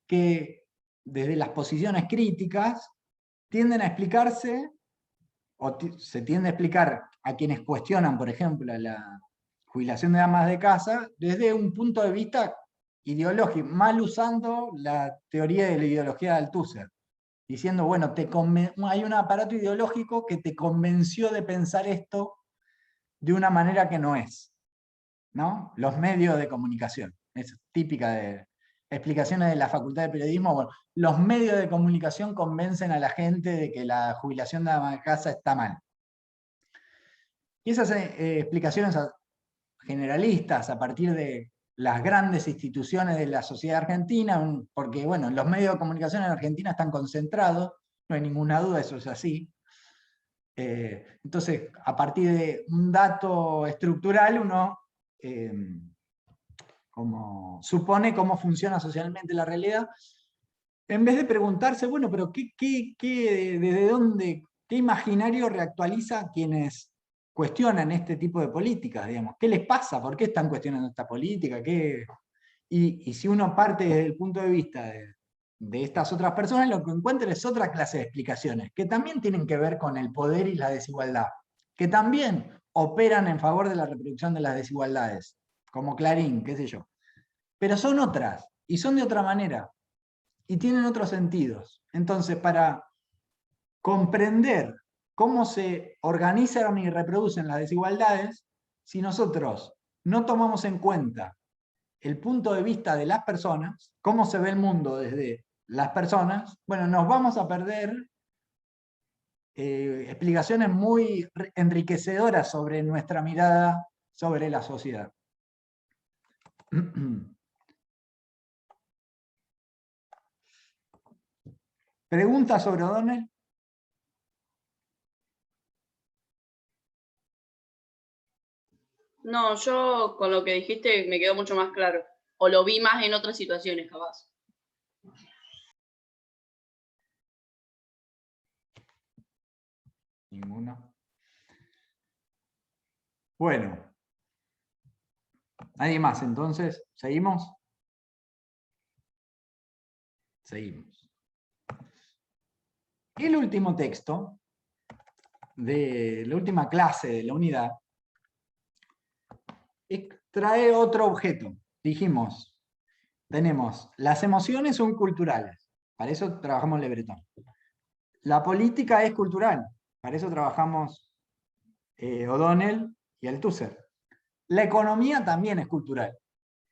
que desde las posiciones críticas tienden a explicarse, o se tiende a explicar a quienes cuestionan, por ejemplo, la jubilación de amas de casa, desde un punto de vista ideológico, mal usando la teoría de la ideología de Althusser, diciendo, bueno, hay un aparato ideológico que te convenció de pensar esto de una manera que no es, ¿no? Los medios de comunicación, es típica de explicaciones de la Facultad de Periodismo. Bueno, los medios de comunicación convencen a la gente de que la jubilación de ama de casa está mal. Y esas explicaciones generalistas a partir de las grandes instituciones de la sociedad argentina, porque bueno, los medios de comunicación en Argentina están concentrados, no hay ninguna duda, eso es así. Entonces, a partir de un dato estructural, uno como supone cómo funciona socialmente la realidad, en vez de preguntarse, bueno, pero ¿desde dónde, qué imaginario reactualiza a quienes cuestionan este tipo de políticas, digamos? ¿Qué les pasa? ¿Por qué están cuestionando esta política? Y si uno parte desde el punto de vista de estas otras personas, lo que encuentra es otra clase de explicaciones, que también tienen que ver con el poder y la desigualdad, que también operan en favor de la reproducción de las desigualdades, como Clarín, qué sé yo. Pero son otras, y son de otra manera, y tienen otros sentidos. Entonces, para comprender cómo se organizan y reproducen las desigualdades, si nosotros no tomamos en cuenta el punto de vista de las personas, cómo se ve el mundo desde las personas, bueno, nos vamos a perder explicaciones muy enriquecedoras sobre nuestra mirada sobre la sociedad. ¿Preguntas sobre O'Donnell? No, yo con lo que dijiste me quedó mucho más claro. O lo vi más en otras situaciones, capaz. Ninguno. Bueno. ¿Nadie más entonces? ¿Seguimos? Seguimos. El último texto de la última clase de la unidad trae otro objeto. Dijimos, tenemos, las emociones son culturales, para eso trabajamos Le Breton. La política es cultural, para eso trabajamos O'Donnell y Althusser. La economía también es cultural.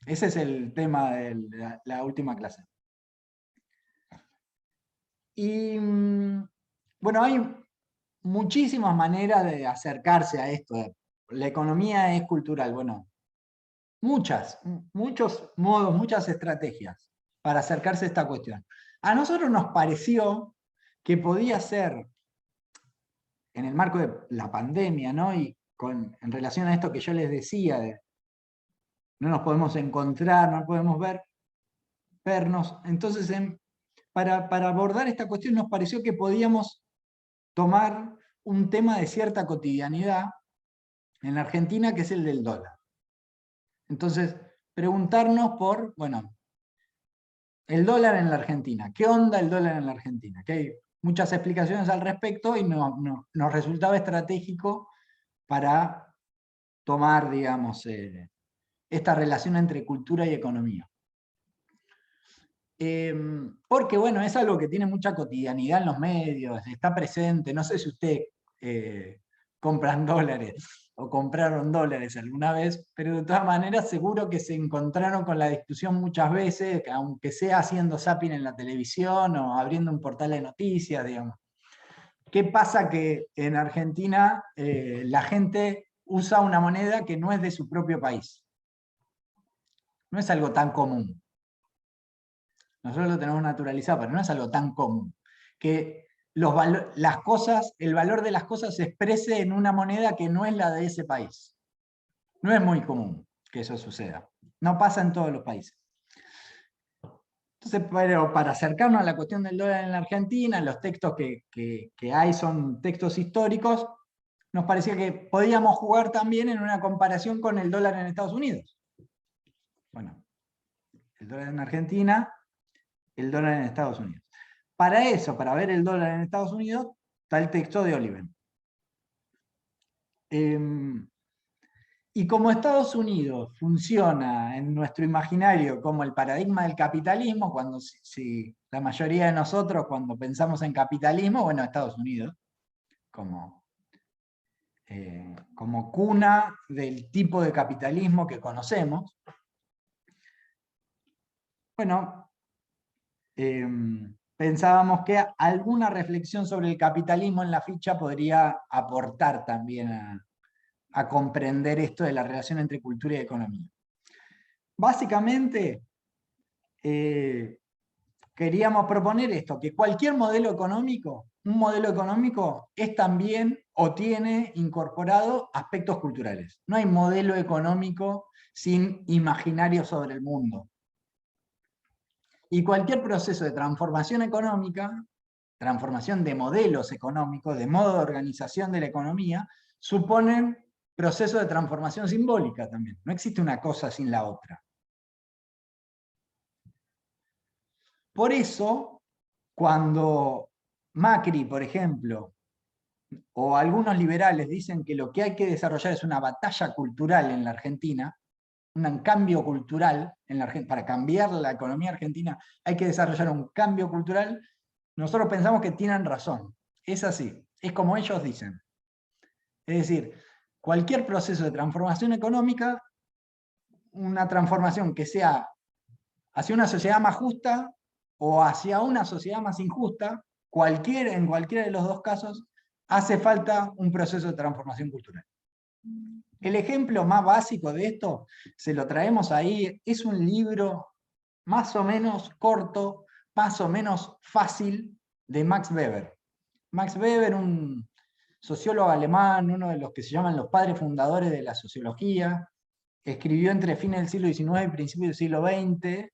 Ese es el tema de la última clase. Y bueno, hay muchísimas maneras de acercarse a esto. La economía es cultural. Bueno, muchos modos, muchas estrategias para acercarse a esta cuestión. A nosotros nos pareció que podía ser, en el marco de la pandemia, ¿no? Y en relación a esto que yo les decía, no nos podemos encontrar, no podemos vernos. Entonces, para abordar esta cuestión nos pareció que podíamos tomar un tema de cierta cotidianidad en la Argentina, que es el del dólar. Entonces, preguntarnos por, bueno, el dólar en la Argentina. ¿Qué onda el dólar en la Argentina? Que hay muchas explicaciones al respecto y nos resultaba estratégico para tomar, digamos, esta relación entre cultura y economía. Porque bueno, es algo que tiene mucha cotidianidad en los medios, está presente, no sé si ustedes compran dólares o compraron dólares alguna vez, pero de todas maneras seguro que se encontraron con la discusión muchas veces, aunque sea haciendo zapping en la televisión o abriendo un portal de noticias, digamos. ¿Qué pasa? Que en Argentina la gente usa una moneda que no es de su propio país. No es algo tan común. Nosotros lo tenemos naturalizado, pero no es algo tan común. Que el valor de las cosas se exprese en una moneda que no es la de ese país. No es muy común que eso suceda. No pasa en todos los países. Entonces, pero para acercarnos a la cuestión del dólar en la Argentina, los textos que hay son textos históricos, nos parecía que podíamos jugar también en una comparación con el dólar en Estados Unidos. Bueno, el dólar en Argentina, el dólar en Estados Unidos. Para eso, para ver el dólar en Estados Unidos, está el texto de Oliven. Y como Estados Unidos funciona en nuestro imaginario como el paradigma del capitalismo, cuando si la mayoría de nosotros cuando pensamos en capitalismo, bueno, Estados Unidos, como cuna del tipo de capitalismo que conocemos. Bueno, pensábamos que alguna reflexión sobre el capitalismo en la ficha podría aportar también a comprender esto de la relación entre cultura y economía. Básicamente, queríamos proponer esto, que cualquier modelo económico, un modelo económico es también o tiene incorporado aspectos culturales. No hay modelo económico sin imaginario sobre el mundo. Y cualquier proceso de transformación económica, transformación de modelos económicos, de modo de organización de la economía, suponen procesos de transformación simbólica también. No existe una cosa sin la otra. Por eso, cuando Macri, por ejemplo, o algunos liberales dicen que lo que hay que desarrollar es una batalla cultural en la Argentina, un cambio cultural en la Argentina, para cambiar la economía argentina hay que desarrollar un cambio cultural, nosotros pensamos que tienen razón. Es así, es como ellos dicen. Es decir, cualquier proceso de transformación económica, una transformación que sea hacia una sociedad más justa o hacia una sociedad más injusta, en cualquiera de los dos casos, hace falta un proceso de transformación cultural. El ejemplo más básico de esto, se lo traemos ahí, es un libro más o menos corto, más o menos fácil, de Max Weber. Max Weber, un sociólogo alemán, uno de los que se llaman los padres fundadores de la sociología, escribió entre fines del siglo XIX y principios del siglo XX.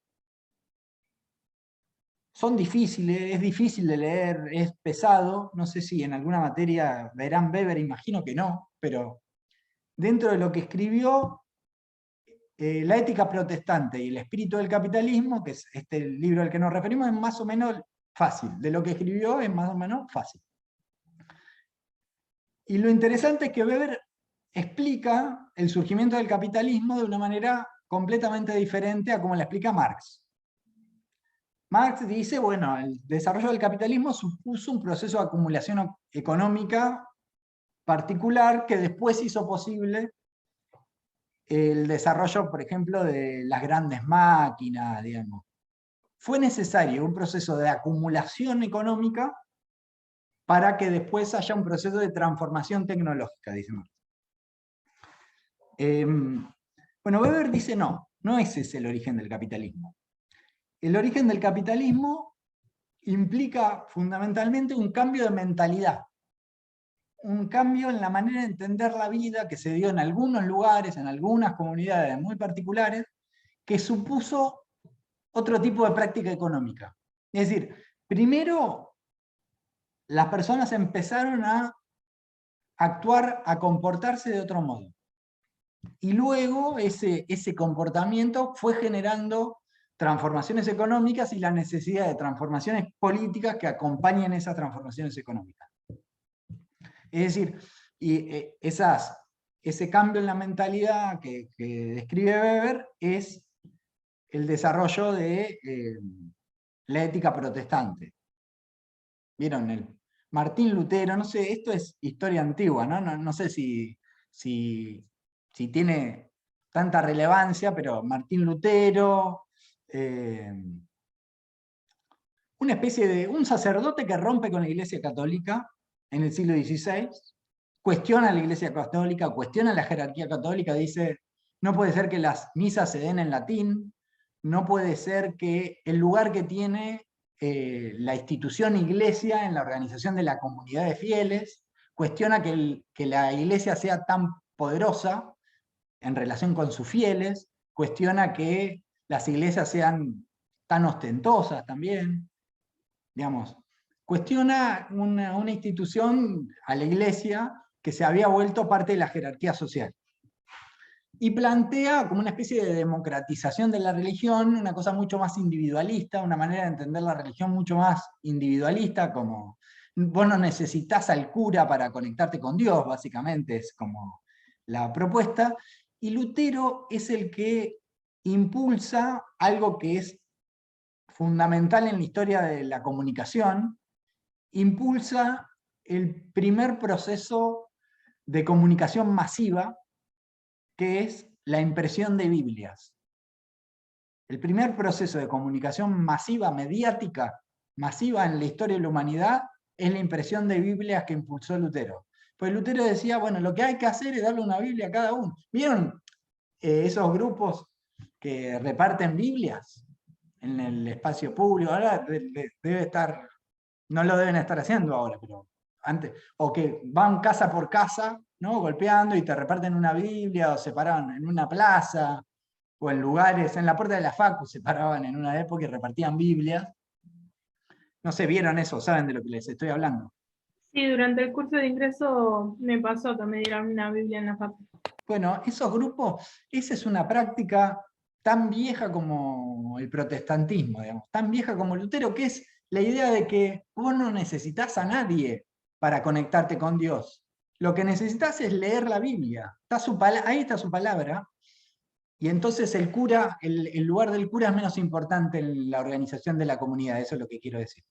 Son difíciles, es difícil de leer, es pesado, no sé si en alguna materia verán Weber, imagino que no, pero dentro de lo que escribió, La ética protestante y el espíritu del capitalismo, que es este libro al que nos referimos, es más o menos fácil. De lo que escribió es más o menos fácil. Y lo interesante es que Weber explica el surgimiento del capitalismo de una manera completamente diferente a como la explica Marx. Marx dice, bueno, el desarrollo del capitalismo supuso un proceso de acumulación económica particular que después hizo posible el desarrollo, por ejemplo, de las grandes máquinas, digamos. Fue necesario un proceso de acumulación económica para que después haya un proceso de transformación tecnológica, dice Marx. Bueno, Weber dice no ese es el origen del capitalismo. El origen del capitalismo implica fundamentalmente un cambio de mentalidad, un cambio en la manera de entender la vida que se dio en algunos lugares, en algunas comunidades muy particulares, que supuso otro tipo de práctica económica. Es decir, primero las personas empezaron a actuar, a comportarse de otro modo. Y luego ese comportamiento fue generando transformaciones económicas y la necesidad de transformaciones políticas que acompañen esas transformaciones económicas. Es decir, y esas ese cambio en la mentalidad que describe Weber es el desarrollo de la ética protestante. ¿Vieron? Martín Lutero, no sé, esto es historia antigua, ¿no? No sé si tiene tanta relevancia, pero Martín Lutero, una especie de un sacerdote que rompe con la Iglesia Católica en el siglo XVI, cuestiona a la Iglesia Católica, cuestiona la jerarquía católica, dice, no puede ser que las misas se den en latín, no puede ser que el lugar que tiene la institución Iglesia en la organización de la comunidad de fieles, cuestiona que la Iglesia sea tan poderosa en relación con sus fieles, cuestiona que las iglesias sean tan ostentosas también, digamos, cuestiona una institución, a la Iglesia, que se había vuelto parte de la jerarquía social. Y plantea como una especie de democratización de la religión, una cosa mucho más individualista, una manera de entender la religión mucho más individualista, como vos no necesitas al cura para conectarte con Dios, básicamente, es como la propuesta. Y Lutero es el que impulsa algo que es fundamental en la historia de la comunicación, impulsa el primer proceso de comunicación masiva, que es la impresión de Biblias. El primer proceso de comunicación masiva, mediática, masiva en la historia de la humanidad, es la impresión de Biblias que impulsó Lutero. Pues Lutero decía, bueno, lo que hay que hacer es darle una Biblia a cada uno. ¿Vieron esos grupos que reparten Biblias en el espacio público? Ahora debe estar, no lo deben estar haciendo ahora, pero antes, o que van casa por casa, ¿no? Golpeando y te reparten una Biblia, o se paraban en una plaza, o en lugares, en la puerta de la facu se paraban en una época y repartían Biblias. No sé, ¿vieron eso? ¿Saben de lo que les estoy hablando? Sí, durante el curso de ingreso me pasó que me dieron una Biblia en la facu. Bueno, esos grupos, esa es una práctica tan vieja como el protestantismo, digamos, tan vieja como Lutero, que es la idea de que vos no necesitas a nadie para conectarte con Dios. Lo que necesitas es leer la Biblia. Ahí está su palabra, y entonces el cura, el lugar del cura es menos importante en la organización de la comunidad, eso es lo que quiero decir.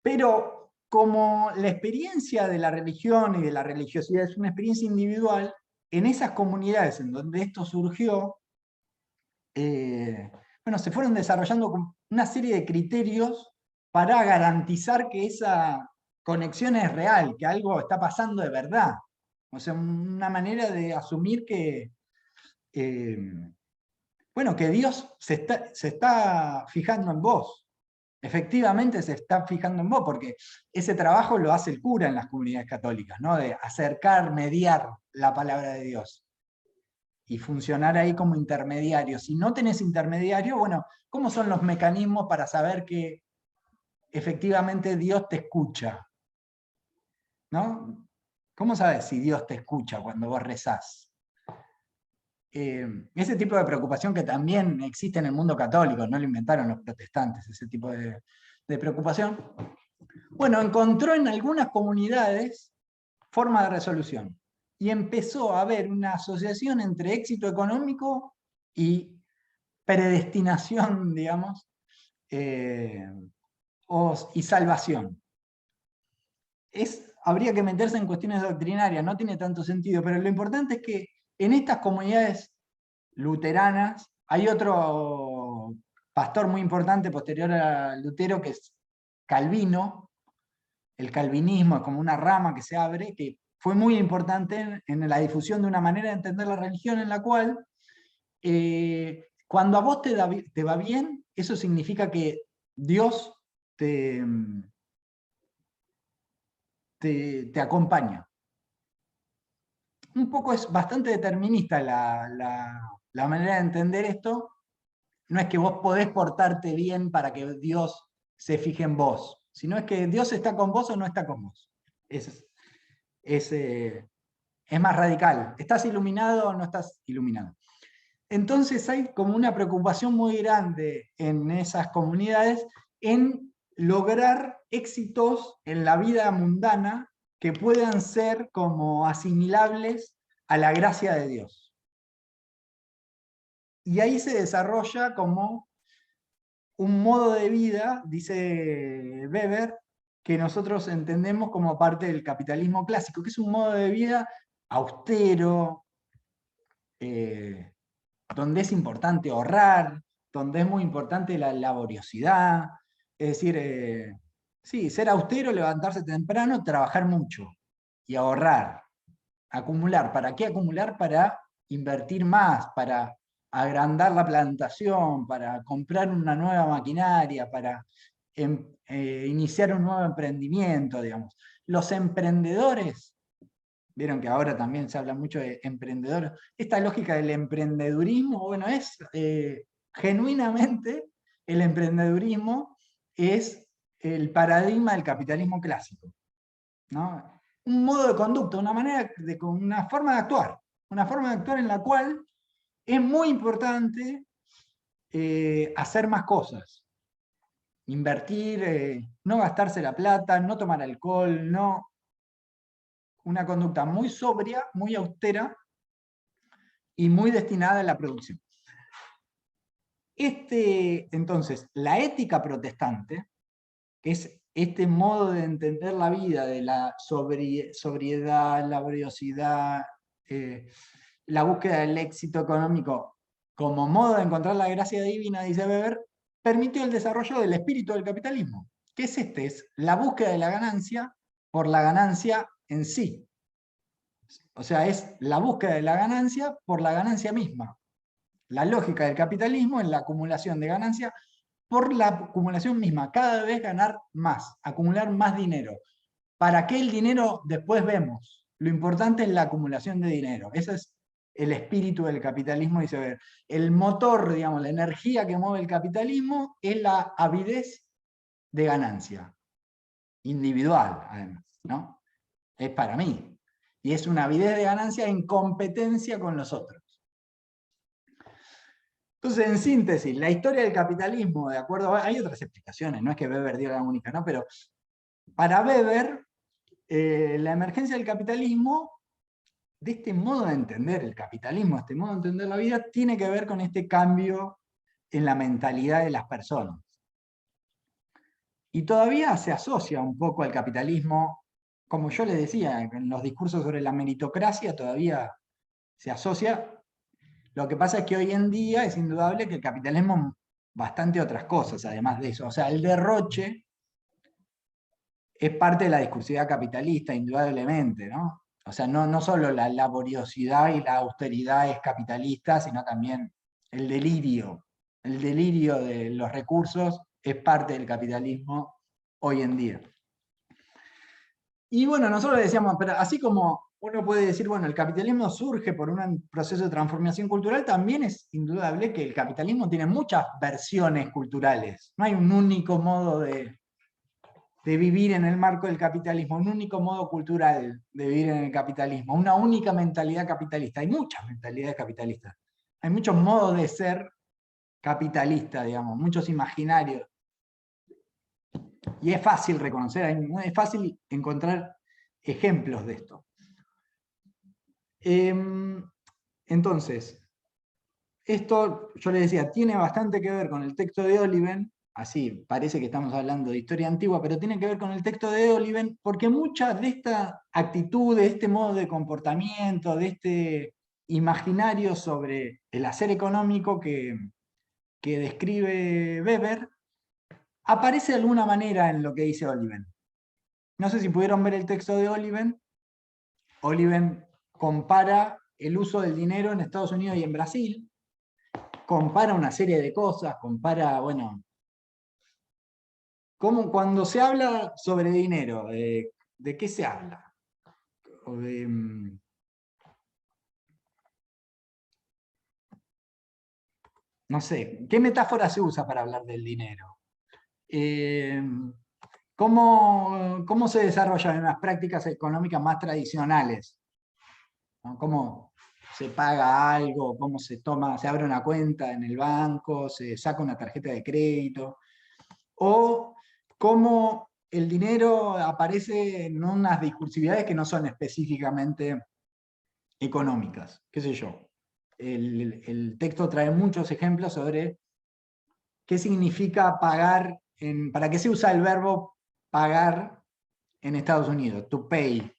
Pero como la experiencia de la religión y de la religiosidad es una experiencia individual, en esas comunidades en donde esto surgió, bueno, se fueron desarrollando una serie de criterios para garantizar que esa conexión es real, que algo está pasando de verdad. O sea, una manera de asumir que, bueno, que Dios se está fijando en vos. Efectivamente se está fijando en vos, porque ese trabajo lo hace el cura en las comunidades católicas, ¿no? De acercar, mediar la palabra de Dios. Y funcionar ahí como intermediario. Si no tenés intermediario, bueno, ¿cómo son los mecanismos para saber que efectivamente Dios te escucha? ¿No? ¿Cómo sabes si Dios te escucha cuando vos rezás? Ese tipo de preocupación que también existe en el mundo católico, no lo inventaron los protestantes, ese tipo de preocupación. Bueno, encontró en algunas comunidades forma de resolución. Y empezó a haber una asociación entre éxito económico y predestinación, digamos, y salvación. Habría que meterse en cuestiones doctrinarias, no tiene tanto sentido, pero lo importante es que en estas comunidades luteranas hay otro pastor muy importante posterior a Lutero, que es Calvino. El calvinismo es como una rama que se abre, que fue muy importante en la difusión de una manera de entender la religión en la cual, cuando a vos te va bien, eso significa que Dios te acompaña. Un poco es bastante determinista la manera de entender esto. No es que vos podés portarte bien para que Dios se fije en vos, sino es que Dios está con vos o no está con vos. Es más radical. ¿Estás iluminado o no estás iluminado? Entonces hay como una preocupación muy grande en esas comunidades en lograr éxitos en la vida mundana que puedan ser como asimilables a la gracia de Dios. Y ahí se desarrolla como un modo de vida, dice Weber, que nosotros entendemos como parte del capitalismo clásico, que es un modo de vida austero, donde es importante ahorrar, donde es muy importante la laboriosidad, es decir, sí, ser austero, levantarse temprano, trabajar mucho y ahorrar, acumular. ¿Para qué acumular? Para invertir más, para agrandar la plantación, para comprar una nueva maquinaria, para iniciar un nuevo emprendimiento, digamos. Los emprendedores, vieron que ahora también se habla mucho de emprendedores, esta lógica del emprendedurismo, bueno, es genuinamente el emprendedurismo es el paradigma del capitalismo clásico, ¿no? Un modo de conducta, una forma de actuar en la cual es muy importante hacer más cosas, invertir, no gastarse la plata, no tomar alcohol, no, una conducta muy sobria, muy austera y muy destinada a la producción. Entonces, la ética protestante, que es este modo de entender la vida, de la sobriedad, laboriosidad, la búsqueda del éxito económico, como modo de encontrar la gracia divina, dice Weber, permitió el desarrollo del espíritu del capitalismo. ¿Qué es este? Es la búsqueda de la ganancia por la ganancia en sí. O sea, es la búsqueda de la ganancia por la ganancia misma. La lógica del capitalismo es la acumulación de ganancia por la acumulación misma, cada vez ganar más, acumular más dinero. ¿Para qué el dinero? Después vemos. Lo importante es la acumulación de dinero. Ese es el espíritu del capitalismo, dice Weber. El motor, digamos, la energía que mueve el capitalismo es la avidez de ganancia. Individual, además, ¿no? Es para mí. Y es una avidez de ganancia en competencia con los otros. Entonces, en síntesis, la historia del capitalismo, de acuerdo, hay otras explicaciones, no es que Weber dio la única, ¿no? Pero para Weber, la emergencia del capitalismo, de este modo de entender el capitalismo, este modo de entender la vida, tiene que ver con este cambio en la mentalidad de las personas. Y todavía se asocia un poco al capitalismo, como yo les decía, en los discursos sobre la meritocracia todavía se asocia. Lo que pasa es que hoy en día es indudable que el capitalismo bastante otras cosas, además de eso. O sea, el derroche es parte de la discursividad capitalista, indudablemente, ¿no? O sea, no solo la laboriosidad y la austeridad es capitalista, sino también el delirio. El delirio de los recursos es parte del capitalismo hoy en día. Y bueno, nosotros decíamos, pero así como uno puede decir, bueno, el capitalismo surge por un proceso de transformación cultural, también es indudable que el capitalismo tiene muchas versiones culturales. No hay un único modo de vivir en el marco del capitalismo, un único modo cultural de vivir en el capitalismo, una única mentalidad capitalista. Hay muchas mentalidades capitalistas. Hay muchos modos de ser capitalista, digamos, muchos imaginarios. Y es fácil reconocer, es fácil encontrar ejemplos de esto. Entonces, esto, yo les decía, tiene bastante que ver con el texto de Oliven, así parece que estamos hablando de historia antigua, pero tiene que ver con el texto de Oliven, porque muchas de esta actitud, de este modo de comportamiento, de este imaginario sobre el hacer económico que describe Weber, aparece de alguna manera en lo que dice Oliven. No sé si pudieron ver el texto de Oliven. Oliven compara el uso del dinero en Estados Unidos y en Brasil, compara una serie de cosas, compara, bueno, cuando se habla sobre dinero, ¿de qué se habla? O no sé, ¿qué metáfora se usa para hablar del dinero? ¿Cómo se desarrollan en las prácticas económicas más tradicionales? ¿No? ¿Cómo se paga algo? ¿Cómo se abre una cuenta en el banco? ¿Se saca una tarjeta de crédito? ¿O cómo el dinero aparece en unas discursividades que no son específicamente económicas, qué sé yo. El texto trae muchos ejemplos sobre qué significa pagar, para qué se usa el verbo pagar en Estados Unidos, to pay.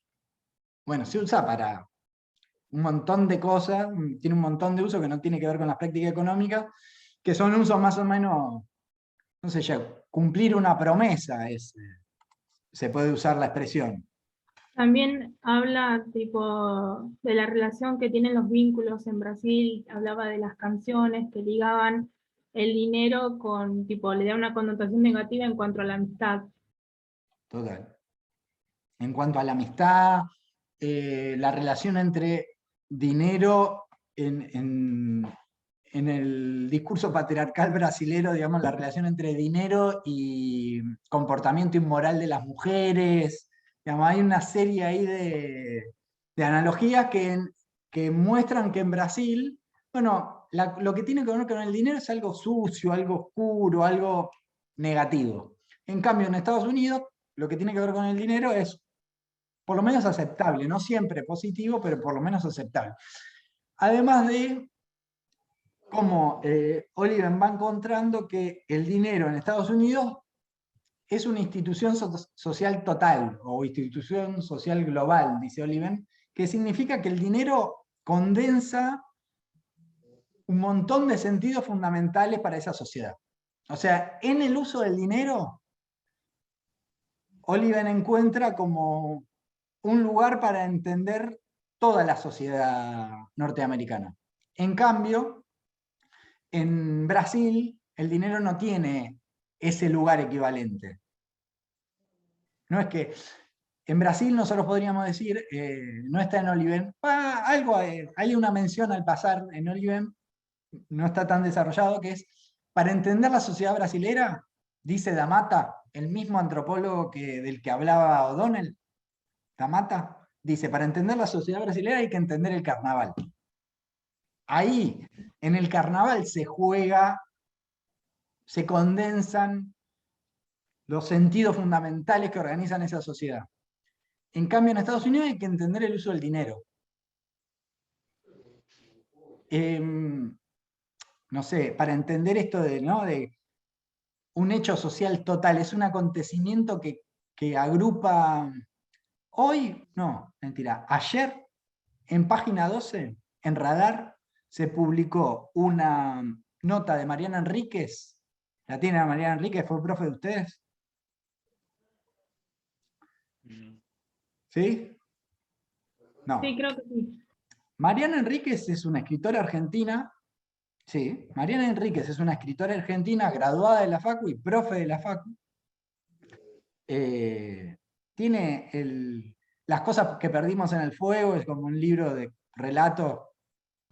Bueno, se usa para un montón de cosas, tiene un montón de usos que no tiene que ver con las prácticas económicas, que son usos más o menos, no sé ya, cumplir una promesa, se puede usar la expresión. También habla tipo de la relación que tienen los vínculos en Brasil, hablaba de las canciones que ligaban el dinero con, tipo, le da una connotación negativa en cuanto a la amistad. Total. En cuanto a la amistad, la relación entre dinero en el discurso patriarcal brasilero, digamos, la relación entre dinero y comportamiento inmoral de las mujeres. Digamos, hay una serie ahí de analogías que muestran que en Brasil, bueno, lo que tiene que ver con el dinero es algo sucio, algo oscuro, algo negativo. En cambio, en Estados Unidos, lo que tiene que ver con el dinero es por lo menos aceptable, no siempre positivo, pero por lo menos aceptable. Además de cómo Oliver va encontrando que el dinero en Estados Unidos es una institución social total, o institución social global, dice Oliver, que significa que el dinero condensa un montón de sentidos fundamentales para esa sociedad. O sea, en el uso del dinero, Oliver encuentra como un lugar para entender toda la sociedad norteamericana. En cambio, en Brasil, el dinero no tiene ese lugar equivalente. No es que en Brasil nosotros podríamos decir, no está en Oliven, hay una mención al pasar en Oliven, no está tan desarrollado, que es, para entender la sociedad brasilera, dice Damata, el mismo antropólogo del que hablaba O'Donnell, Damata, dice, para entender la sociedad brasilera hay que entender el carnaval. Ahí, en el carnaval se juega, se condensan los sentidos fundamentales que organizan esa sociedad. En cambio, en Estados Unidos hay que entender el uso del dinero. No sé, para entender esto de un hecho social total, es un acontecimiento que agrupa hoy, no, mentira, ayer en página 12, en Radar, se publicó una nota de Mariana Enríquez. ¿La tiene a Mariana Enríquez? ¿Fue profe de ustedes? ¿Sí? No. Sí, creo que sí. Mariana Enríquez es una escritora argentina. Sí, Mariana Enríquez es una escritora argentina graduada de la Facu y profe de la Facu. Tiene Las cosas que perdimos en el fuego, es como un libro de relatos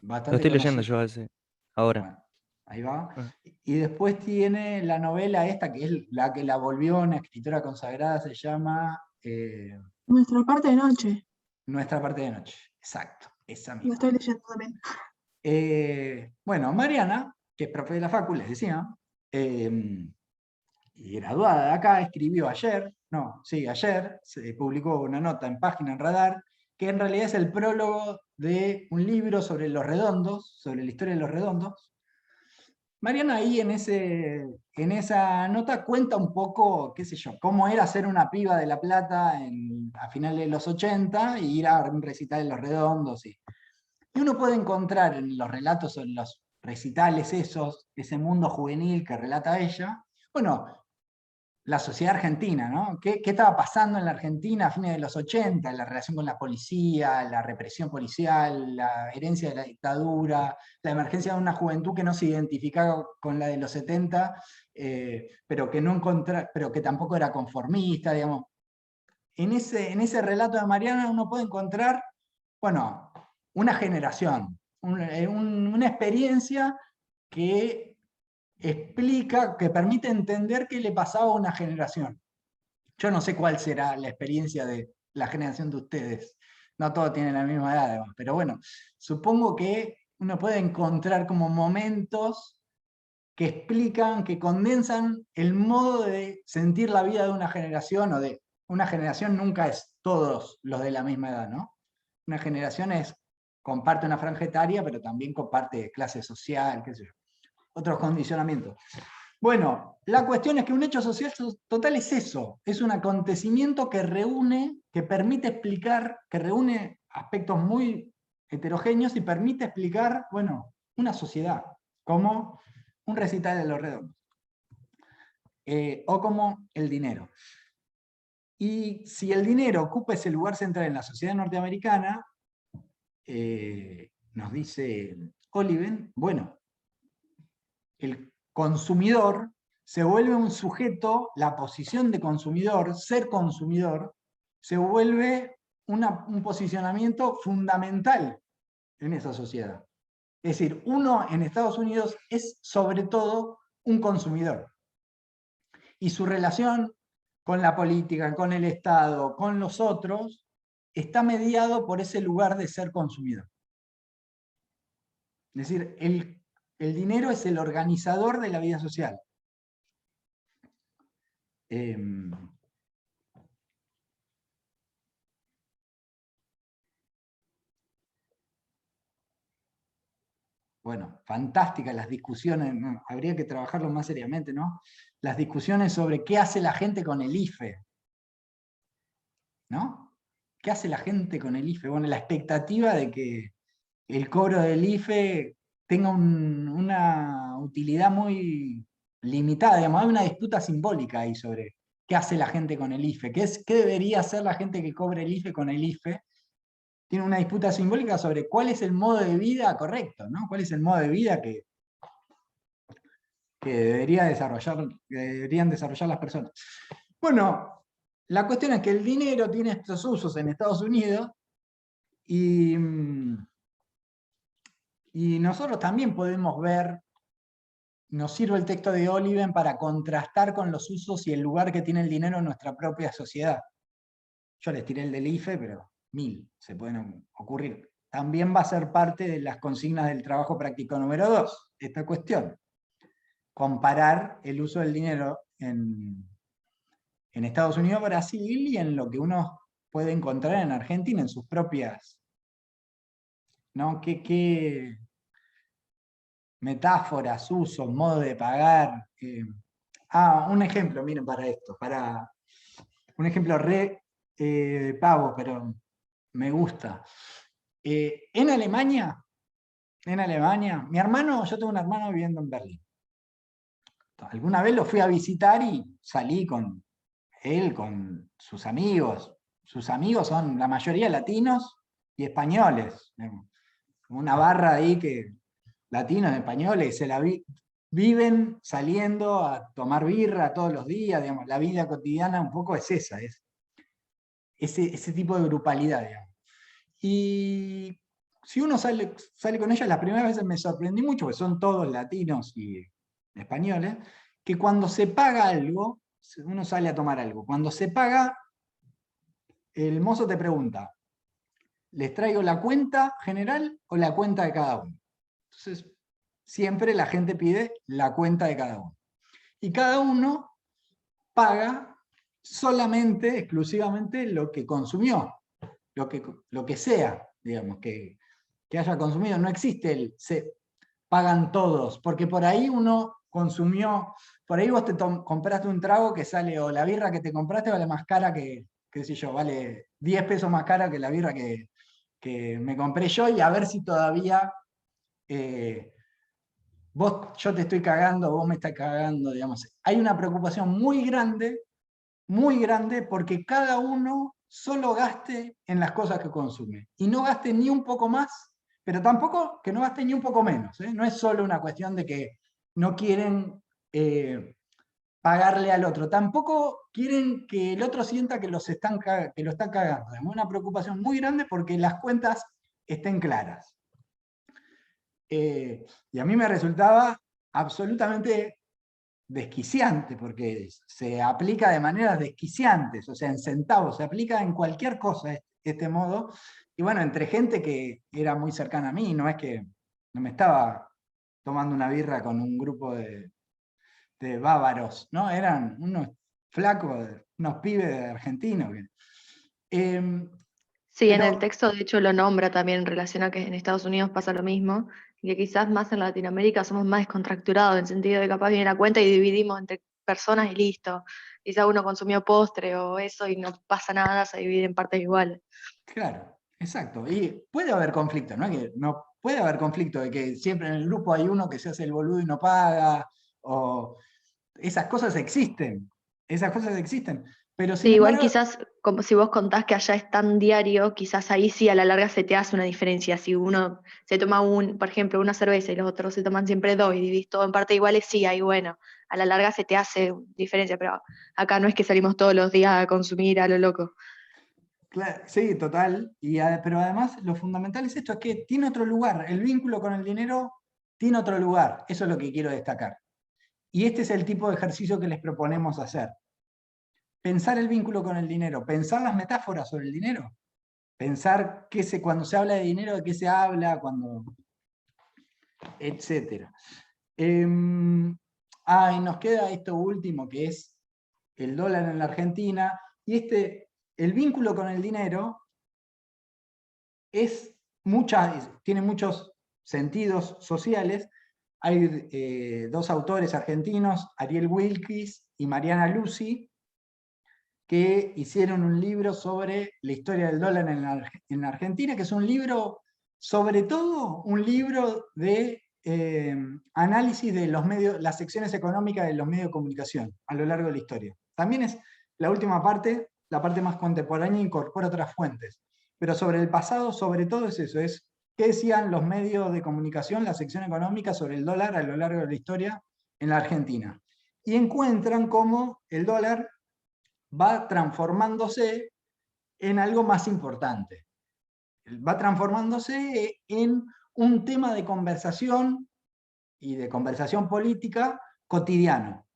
bastante Lo estoy leyendo conocido. yo ahora. Bueno, ahí va. Ah. Y después tiene la novela esta, que es la que la volvió una escritora consagrada, se llama Nuestra parte de noche. Nuestra parte de noche. Exacto, esa Lo misma. estoy leyendo también. Bueno, Mariana, que es profe de la Facu, les decía, y graduada de acá, escribió ayer, se publicó una nota en Página en Radar, que en realidad es el prólogo de un libro sobre los redondos, sobre la historia de los redondos. Mariana ahí en esa nota cuenta un poco, qué sé yo, cómo era ser una piba de La Plata a finales de los 80 y ir a un recital de los redondos. Y uno puede encontrar en los relatos o en los recitales ese mundo juvenil que relata ella, bueno, la sociedad argentina, ¿no? ¿Qué estaba pasando en la Argentina a fines de los 80? La relación con la policía, la represión policial, la herencia de la dictadura, la emergencia de una juventud que no se identificaba con la de los 70, pero que tampoco era conformista, digamos. En ese relato de Mariana uno puede encontrar, bueno, una generación, una experiencia que explica, que permite entender qué le pasaba a una generación. Yo no sé cuál será la experiencia de la generación de ustedes. No todos tienen la misma edad, además. Pero bueno, supongo que uno puede encontrar como momentos que explican, que condensan el modo de sentir la vida de una generación, o de una generación nunca es todos los de la misma edad, ¿no? Una generación comparte una franja etaria, pero también comparte clase social, qué sé yo, otros condicionamientos. Bueno, la cuestión es que un hecho social total es eso, es un acontecimiento que reúne, que permite explicar, que reúne aspectos muy heterogéneos y permite explicar, bueno, una sociedad, como un recital de Los Redondos, o como el dinero. Y si el dinero ocupa ese lugar central en la sociedad norteamericana, nos dice Oliven, bueno, el consumidor se vuelve un sujeto, la posición de consumidor, ser consumidor, se vuelve un posicionamiento fundamental en esa sociedad. Es decir, uno en Estados Unidos es sobre todo un consumidor. Y su relación con la política, con el Estado, con los otros, está mediado por ese lugar de ser consumidor. Es decir, el dinero es el organizador de la vida social. Bueno, fantásticas las discusiones, ¿no? Habría que trabajarlo más seriamente, ¿no? Las discusiones sobre qué hace la gente con el IFE, ¿no? ¿Qué hace la gente con el IFE? Bueno, la expectativa de que el cobro del IFE tenga una utilidad muy limitada, digamos, hay una disputa simbólica ahí sobre qué hace la gente con el IFE, qué debería hacer la gente que cobre el IFE con el IFE. Tiene una disputa simbólica sobre cuál es el modo de vida correcto, ¿no? ¿Cuál es el modo de vida que deberían desarrollar las personas? Bueno, la cuestión es que el dinero tiene estos usos en Estados Unidos y nosotros también podemos ver, nos sirve el texto de Oliven para contrastar con los usos y el lugar que tiene el dinero en nuestra propia sociedad. Yo les tiré el del IFE, pero 1000 se pueden ocurrir. También va a ser parte de las consignas del trabajo práctico número 2, esta cuestión. Comparar el uso del dinero en Estados Unidos, Brasil, y en lo que uno puede encontrar en Argentina, en sus propias, ¿no? ¿Qué metáforas, usos, modo de pagar? Un ejemplo, miren, para esto, un ejemplo pavo, pero me gusta. En Alemania, yo tengo un hermano viviendo en Berlín. Alguna vez lo fui a visitar y salí con él, con sus amigos. Sus amigos son la mayoría latinos y españoles. Una barra ahí que latinos, españoles, viven saliendo a tomar birra todos los días, digamos. La vida cotidiana un poco es esa, es ese tipo de grupalidad, digamos. Y si uno sale con ellos, las primeras veces me sorprendí mucho, porque son todos latinos y españoles, que cuando se paga algo, uno sale a tomar algo, cuando se paga, el mozo te pregunta, ¿les traigo la cuenta general o la cuenta de cada uno? Entonces, siempre la gente pide la cuenta de cada uno. Y cada uno paga solamente, exclusivamente, lo que consumió, lo que sea, digamos, que haya consumido. No existe se pagan todos, porque por ahí uno consumió, por ahí vos te compraste un trago que sale, o la birra que te compraste vale más cara que, qué sé yo, vale 10 pesos más cara que la birra que me compré yo, y a ver si todavía yo te estoy cagando, vos me estás cagando, digamos. Hay una preocupación muy grande, porque cada uno solo gaste en las cosas que consume, y no gaste ni un poco más, pero tampoco que no gaste ni un poco menos, ¿eh? No es solo una cuestión de que no quieren pagarle al otro, tampoco quieren que el otro sienta que lo están cagando. Es una preocupación muy grande porque las cuentas estén claras. Y a mí me resultaba absolutamente desquiciante, porque se aplica de maneras desquiciantes, o sea, en centavos, se aplica en cualquier cosa este modo, y bueno, entre gente que era muy cercana a mí, no es que no me estaba tomando una birra con un grupo de bávaros, ¿no? Eran unos flacos, unos pibes argentinos. Sí, en Pero- el texto de hecho lo nombra también en relación a que en Estados Unidos pasa lo mismo, y que quizás más en Latinoamérica somos más descontracturados, en el sentido de que capaz viene la cuenta y dividimos entre personas y listo. Quizás uno consumió postre o eso y no pasa nada, se divide en partes iguales. Claro, exacto. Y puede haber conflicto, ¿no? Que no puede haber conflicto de que siempre en el grupo hay uno que se hace el boludo y no paga, o esas cosas existen, pero sin Sí, igual embargo, quizás, como si vos contás que allá es tan diario, quizás ahí sí a la larga se te hace una diferencia. Si uno se toma por ejemplo, una cerveza y los otros se toman siempre dos y dividís todo en partes iguales, sí, ahí bueno, a la larga se te hace diferencia, pero acá no es que salimos todos los días a consumir a lo loco. sí, total, pero además lo fundamental es esto, es que tiene otro lugar, el vínculo con el dinero tiene otro lugar, eso es lo que quiero destacar. Y este es el tipo de ejercicio que les proponemos hacer. Pensar el vínculo con el dinero, pensar las metáforas sobre el dinero, pensar cuando se habla de dinero, de qué se habla, etc. Y nos queda esto último, que es el dólar en la Argentina, y el vínculo con el dinero tiene muchos sentidos sociales. Hay dos autores argentinos, Ariel Wilkis y Mariana Lucy, que hicieron un libro sobre la historia del dólar en la Argentina, que es un libro, sobre todo, un libro de análisis de los medios, las secciones económicas de los medios de comunicación a lo largo de la historia. También es la última parte, la parte más contemporánea, incorpora otras fuentes. Pero sobre el pasado, sobre todo es eso, es qué decían los medios de comunicación, la sección económica sobre el dólar a lo largo de la historia en la Argentina. Y encuentran cómo el dólar va transformándose en algo más importante. Va transformándose en un tema de conversación y de conversación política cotidiano.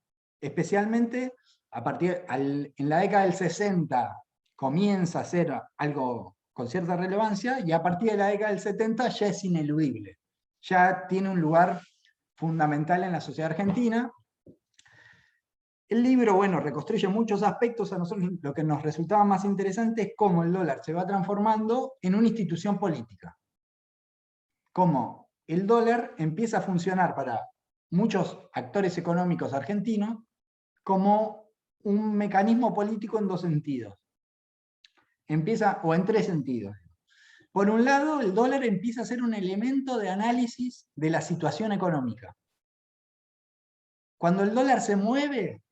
Especialmente en la década del 60 comienza a ser algo con cierta relevancia, y a partir de la década del 70 ya es ineludible. Ya tiene un lugar fundamental en la sociedad argentina. El libro, bueno, reconstruye muchos aspectos. A nosotros lo que nos resultaba más interesante es cómo el dólar se va transformando en una institución política. Cómo el dólar empieza a funcionar para muchos actores económicos argentinos como un mecanismo político en dos sentidos. O en tres sentidos. Por un lado, el dólar empieza a ser un elemento de análisis de la situación económica. Cuando el dólar se mueve,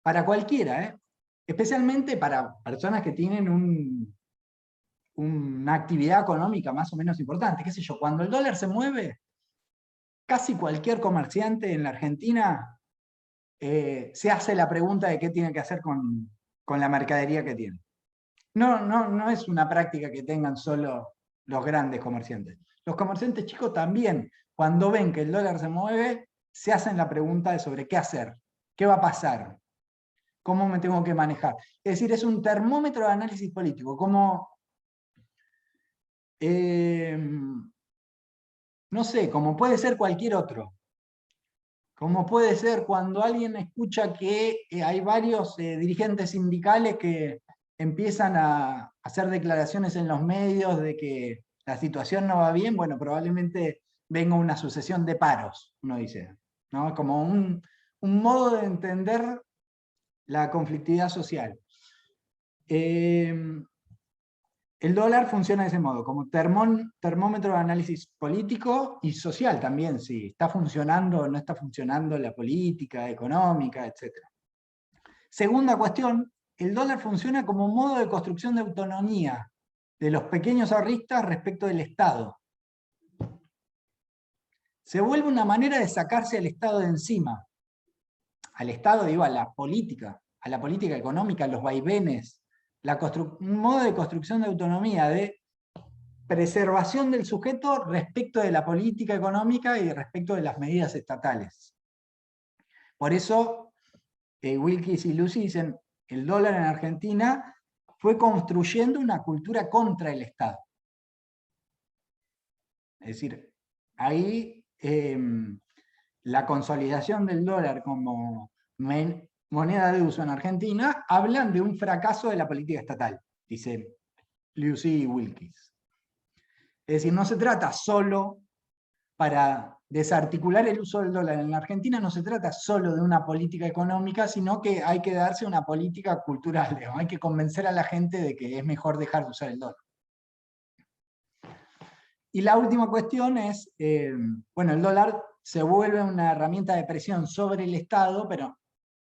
para cualquiera, especialmente para personas que tienen una actividad económica más o menos importante, qué sé yo, cuando el dólar se mueve, casi cualquier comerciante en la Argentina se hace la pregunta de qué tiene que hacer con la mercadería que tiene. No es una práctica que tengan solo los grandes comerciantes. Los comerciantes chicos también, cuando ven que el dólar se mueve, se hacen la pregunta de sobre qué hacer, qué va a pasar, cómo me tengo que manejar. Es decir, es un termómetro de análisis político, como, no sé, como puede ser cualquier otro. Como puede ser cuando alguien escucha que hay varios dirigentes sindicales que empiezan a hacer declaraciones en los medios de que la situación no va bien, bueno, probablemente venga una sucesión de paros, uno dice, ¿no? Como un modo de entender la conflictividad social. El dólar funciona de ese modo, como termómetro de análisis político y social también, si está funcionando o no está funcionando la política, económica, etc. Segunda cuestión, el dólar funciona como modo de construcción de autonomía de los pequeños ahorristas respecto del Estado. Se vuelve una manera de sacarse al Estado de encima. Al Estado, digo, a la política económica, los vaivenes, un modo de construcción de autonomía, de preservación del sujeto respecto de la política económica y respecto de las medidas estatales. Por eso, Wilkis y Lucy dicen, el dólar en Argentina fue construyendo una cultura contra el Estado. Es decir, ahí la consolidación del dólar como moneda de uso en Argentina, hablan de un fracaso de la política estatal, dice Lucy Wilkins. Es decir, no se trata solo, para desarticular el uso del dólar en la Argentina, no se trata solo de una política económica, sino que hay que darse una política cultural, digamos, hay que convencer a la gente de que es mejor dejar de usar el dólar. Y la última cuestión es, bueno, el dólar se vuelve una herramienta de presión sobre el Estado,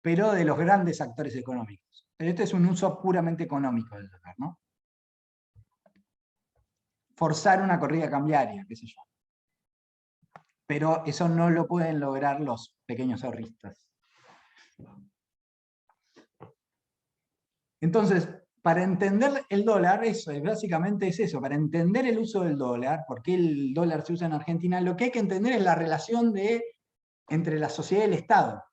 pero de los grandes actores económicos. Este es un uso puramente económico del dólar, ¿no? Forzar una corrida cambiaria, qué sé yo. Pero eso no lo pueden lograr los pequeños ahorristas. Entonces, para entender el dólar, básicamente es eso, para entender el uso del dólar, por qué el dólar se usa en Argentina, lo que hay que entender es la relación entre la sociedad y el Estado,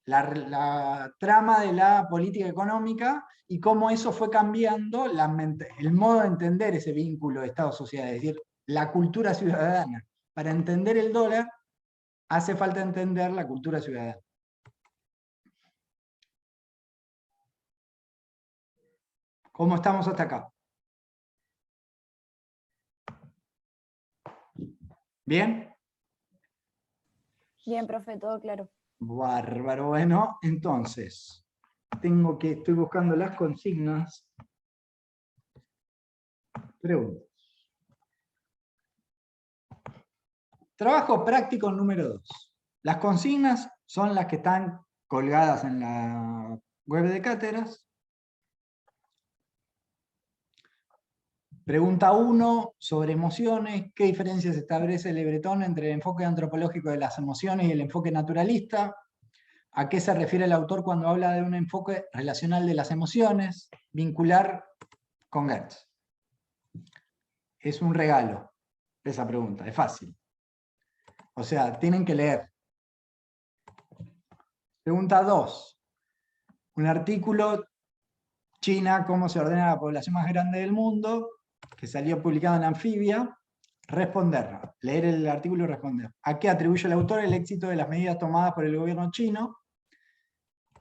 la trama de la política económica y cómo eso fue cambiando el modo de entender ese vínculo de Estado-sociedad, es decir, la cultura ciudadana. Para entender el dólar, hace falta entender la cultura ciudadana. ¿Cómo estamos hasta acá? ¿Bien? Bien, profe, todo claro. Bárbaro. Bueno, entonces, estoy buscando las consignas. Preguntas. Trabajo práctico número 2. Las consignas son las que están colgadas en la web de cátedras. Pregunta 1, sobre emociones. ¿Qué diferencias establece Le Breton entre el enfoque antropológico de las emociones y el enfoque naturalista? ¿A qué se refiere el autor cuando habla de un enfoque relacional de las emociones? Vincular con Gertz. Es un regalo esa pregunta, es fácil. O sea, tienen que leer. Pregunta 2. Un artículo, China, cómo se ordena la población más grande del mundo, que salió publicado en Anfibia. Responder. Leer el artículo y responder. ¿A qué atribuye el autor el éxito de las medidas tomadas por el gobierno chino?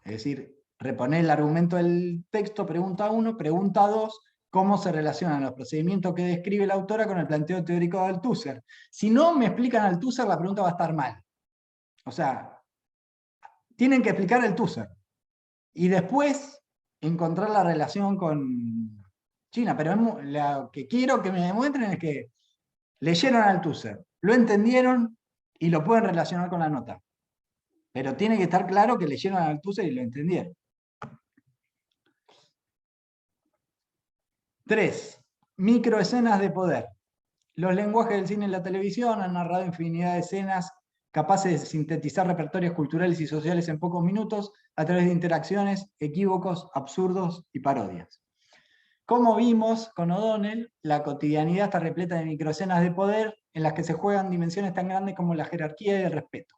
Es decir, reponer el argumento del texto, pregunta 1. Pregunta 2. ¿Cómo se relacionan los procedimientos que describe la autora con el planteo teórico de Althusser? Si no me explican Althusser, la pregunta va a estar mal. O sea, tienen que explicar Althusser. Y después encontrar la relación con China. Pero lo que quiero que me demuestren es que leyeron Althusser, lo entendieron y lo pueden relacionar con la nota. Pero tiene que estar claro que leyeron Althusser y lo entendieron. 3. Microescenas de poder. Los lenguajes del cine y la televisión han narrado infinidad de escenas capaces de sintetizar repertorios culturales y sociales en pocos minutos a través de interacciones, equívocos, absurdos y parodias. Como vimos con O'Donnell, la cotidianidad está repleta de microescenas de poder en las que se juegan dimensiones tan grandes como la jerarquía y el respeto.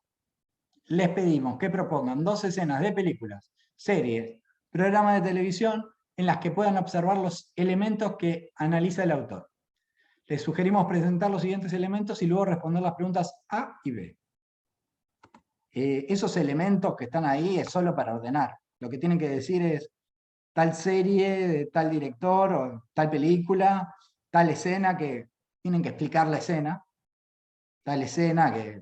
Les pedimos que propongan 2 escenas de películas, series, programas de televisión en las que puedan observar los elementos que analiza el autor. Les sugerimos presentar los siguientes elementos y luego responder las preguntas A y B. Esos elementos que están ahí es solo para ordenar. Lo que tienen que decir es tal serie, de tal director, o tal película, tal escena, que tienen que explicar la escena. Tal escena que,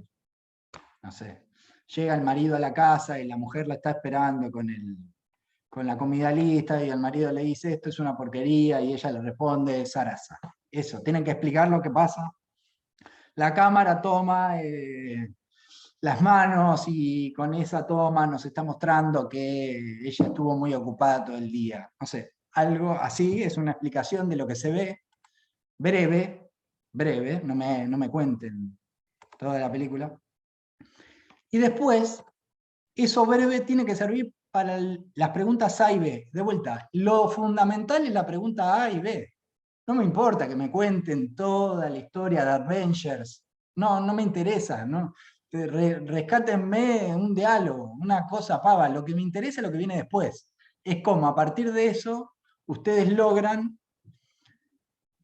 no sé, llega el marido a la casa y la mujer la está esperando con la comida lista y el marido le dice esto es una porquería y ella le responde zaraza. Eso, tienen que explicar lo que pasa. La cámara toma las manos y con esa toma nos está mostrando que ella estuvo muy ocupada todo el día. No sé, algo así, es una explicación de lo que se ve, breve, no me cuenten toda la película. Y después, eso breve tiene que servir para las preguntas A y B. De vuelta, lo fundamental es la pregunta A y B. No me importa que me cuenten toda la historia de Avengers. No me interesa, ¿no? Rescátenme un diálogo, una cosa pava. Lo que me interesa es lo que viene después. Es cómo a partir de eso ustedes logran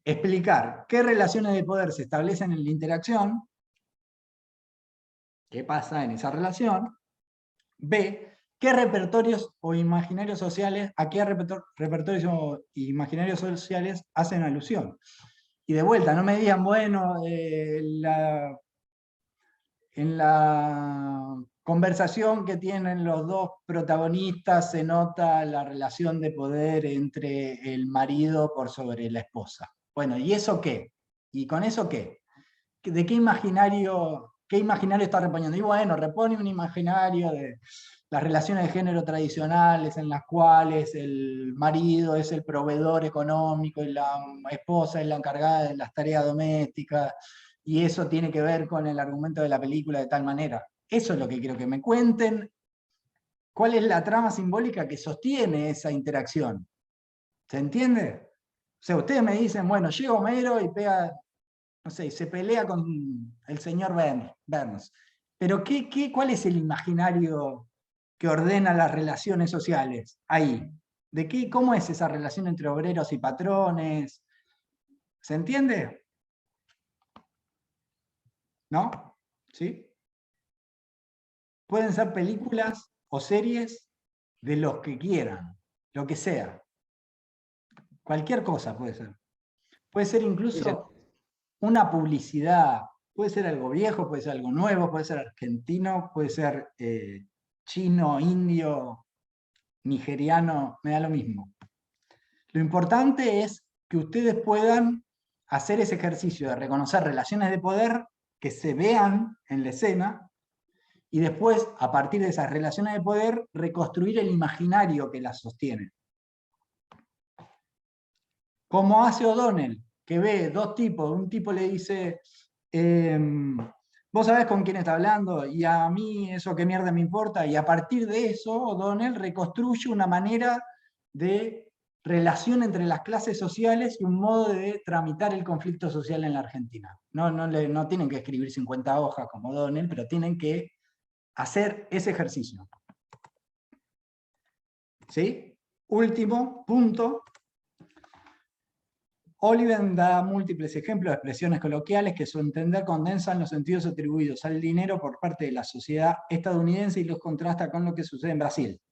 explicar qué relaciones de poder se establecen en la interacción qué pasa en esa relación. B, qué repertorios o imaginarios sociales, a qué repertorios o imaginarios sociales hacen alusión. Y de vuelta, no me digan, bueno, en la conversación que tienen los dos protagonistas se nota la relación de poder entre el marido por sobre la esposa. Bueno, ¿y eso qué? ¿Y con eso qué? ¿De qué imaginario está reponiendo? Y bueno, repone un imaginario de las relaciones de género tradicionales en las cuales el marido es el proveedor económico y la esposa es la encargada de las tareas domésticas, y eso tiene que ver con el argumento de la película de tal manera. Eso es lo que quiero que me cuenten. ¿Cuál es la trama simbólica que sostiene esa interacción? ¿Se entiende? O sea, ustedes me dicen, bueno, llega Homero y pega, no sé, se pelea con el señor Burns. Pero ¿cuál es el imaginario que ordena las relaciones sociales ahí? ¿Cómo es esa relación entre obreros y patrones? ¿Se entiende? ¿No? ¿Sí? Pueden ser películas o series de los que quieran, lo que sea. Cualquier cosa puede ser. Puede ser incluso una publicidad, puede ser algo viejo, puede ser algo nuevo, puede ser argentino, puede ser chino, indio, nigeriano, me da lo mismo. Lo importante es que ustedes puedan hacer ese ejercicio de reconocer relaciones de poder que se vean en la escena, y después, a partir de esas relaciones de poder, reconstruir el imaginario que las sostiene. Como hace O'Donnell, que ve dos tipos, un tipo le dice, vos sabés con quién está hablando, y a mí eso qué mierda me importa, y a partir de eso O'Donnell reconstruye una manera de relación entre las clases sociales y un modo de tramitar el conflicto social en la Argentina. No tienen que escribir 50 hojas como O'Donnell, pero tienen que hacer ese ejercicio. ¿Sí? Último punto. Oliven da múltiples ejemplos de expresiones coloquiales que, a su entender, condensan los sentidos atribuidos al dinero por parte de la sociedad estadounidense y los contrasta con lo que sucede en Brasil.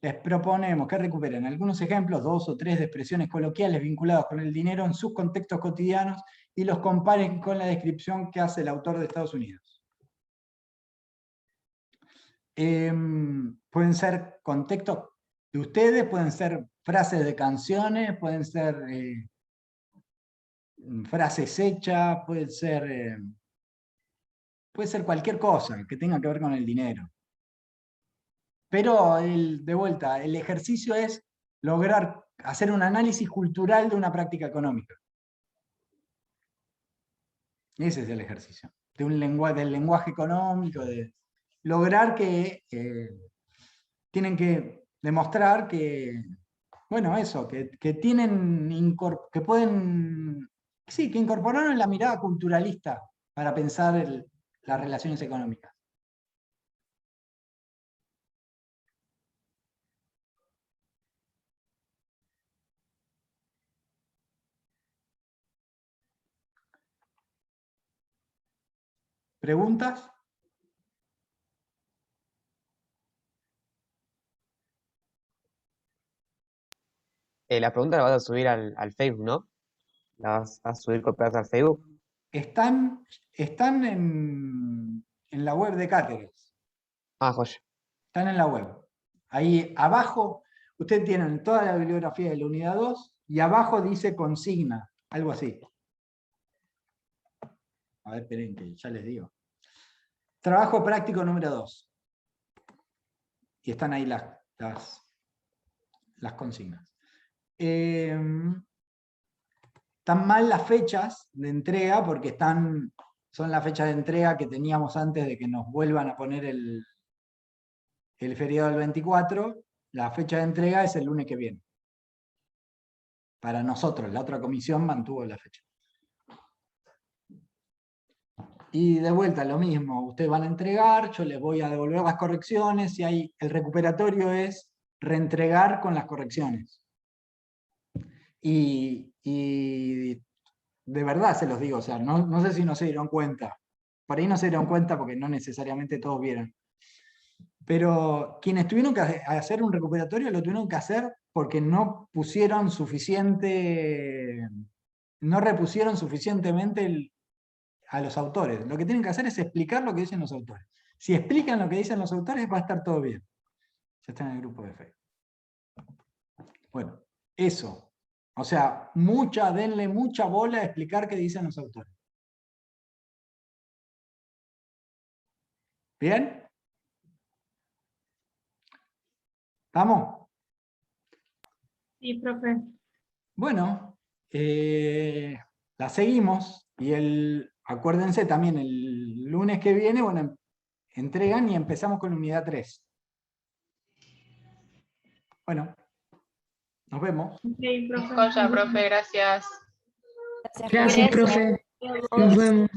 Les proponemos que recuperen algunos ejemplos, 2 o 3, de expresiones coloquiales vinculadas con el dinero en sus contextos cotidianos y los comparen con la descripción que hace el autor de Estados Unidos. Pueden ser contextos de ustedes, pueden ser frases de canciones, pueden ser frases hechas, puede ser cualquier cosa que tenga que ver con el dinero. Pero, de vuelta, el ejercicio es lograr hacer un análisis cultural de una práctica económica. Ese es el ejercicio. Del lenguaje económico, de lograr que tienen que demostrar que, bueno, eso, que pueden, sí, que incorporaron la mirada culturalista para pensar las relaciones económicas. ¿Preguntas? La pregunta la vas a subir al Facebook, ¿no? ¿La vas a subir copiadas al Facebook? Están en la web de Cáteres. Ah, joya. Están en la web. Ahí abajo, ustedes tienen toda la bibliografía de la unidad 2 y abajo dice consigna, algo así. A ver, esperen que ya les digo. Trabajo práctico número 2. Y están ahí las consignas. Están mal las fechas de entrega porque son las fechas de entrega que teníamos antes de que nos vuelvan a poner el feriado del 24. La fecha de entrega es el lunes que viene. Para nosotros, la otra comisión mantuvo la fecha. Y de vuelta lo mismo, ustedes van a entregar, yo les voy a devolver las correcciones, y ahí el recuperatorio es reentregar con las correcciones. Y de verdad se los digo, o sea, no sé si no se dieron cuenta, por ahí no se dieron cuenta porque no necesariamente todos vieron. Pero quienes tuvieron que hacer un recuperatorio lo tuvieron que hacer porque no pusieron suficiente, no repusieron suficientemente a los autores. Lo que tienen que hacer es explicar lo que dicen los autores. Si explican lo que dicen los autores, va a estar todo bien. Ya está en el grupo de Facebook. Bueno, eso. O sea, denle mucha bola a explicar qué dicen los autores. ¿Bien? ¿Estamos? Sí, profe. Bueno, la seguimos y acuérdense también, el lunes que viene, bueno, entregan y empezamos con la unidad 3. Bueno, nos vemos. Sí, profe. Joya, profe, gracias. Gracias, profe. Nos vemos.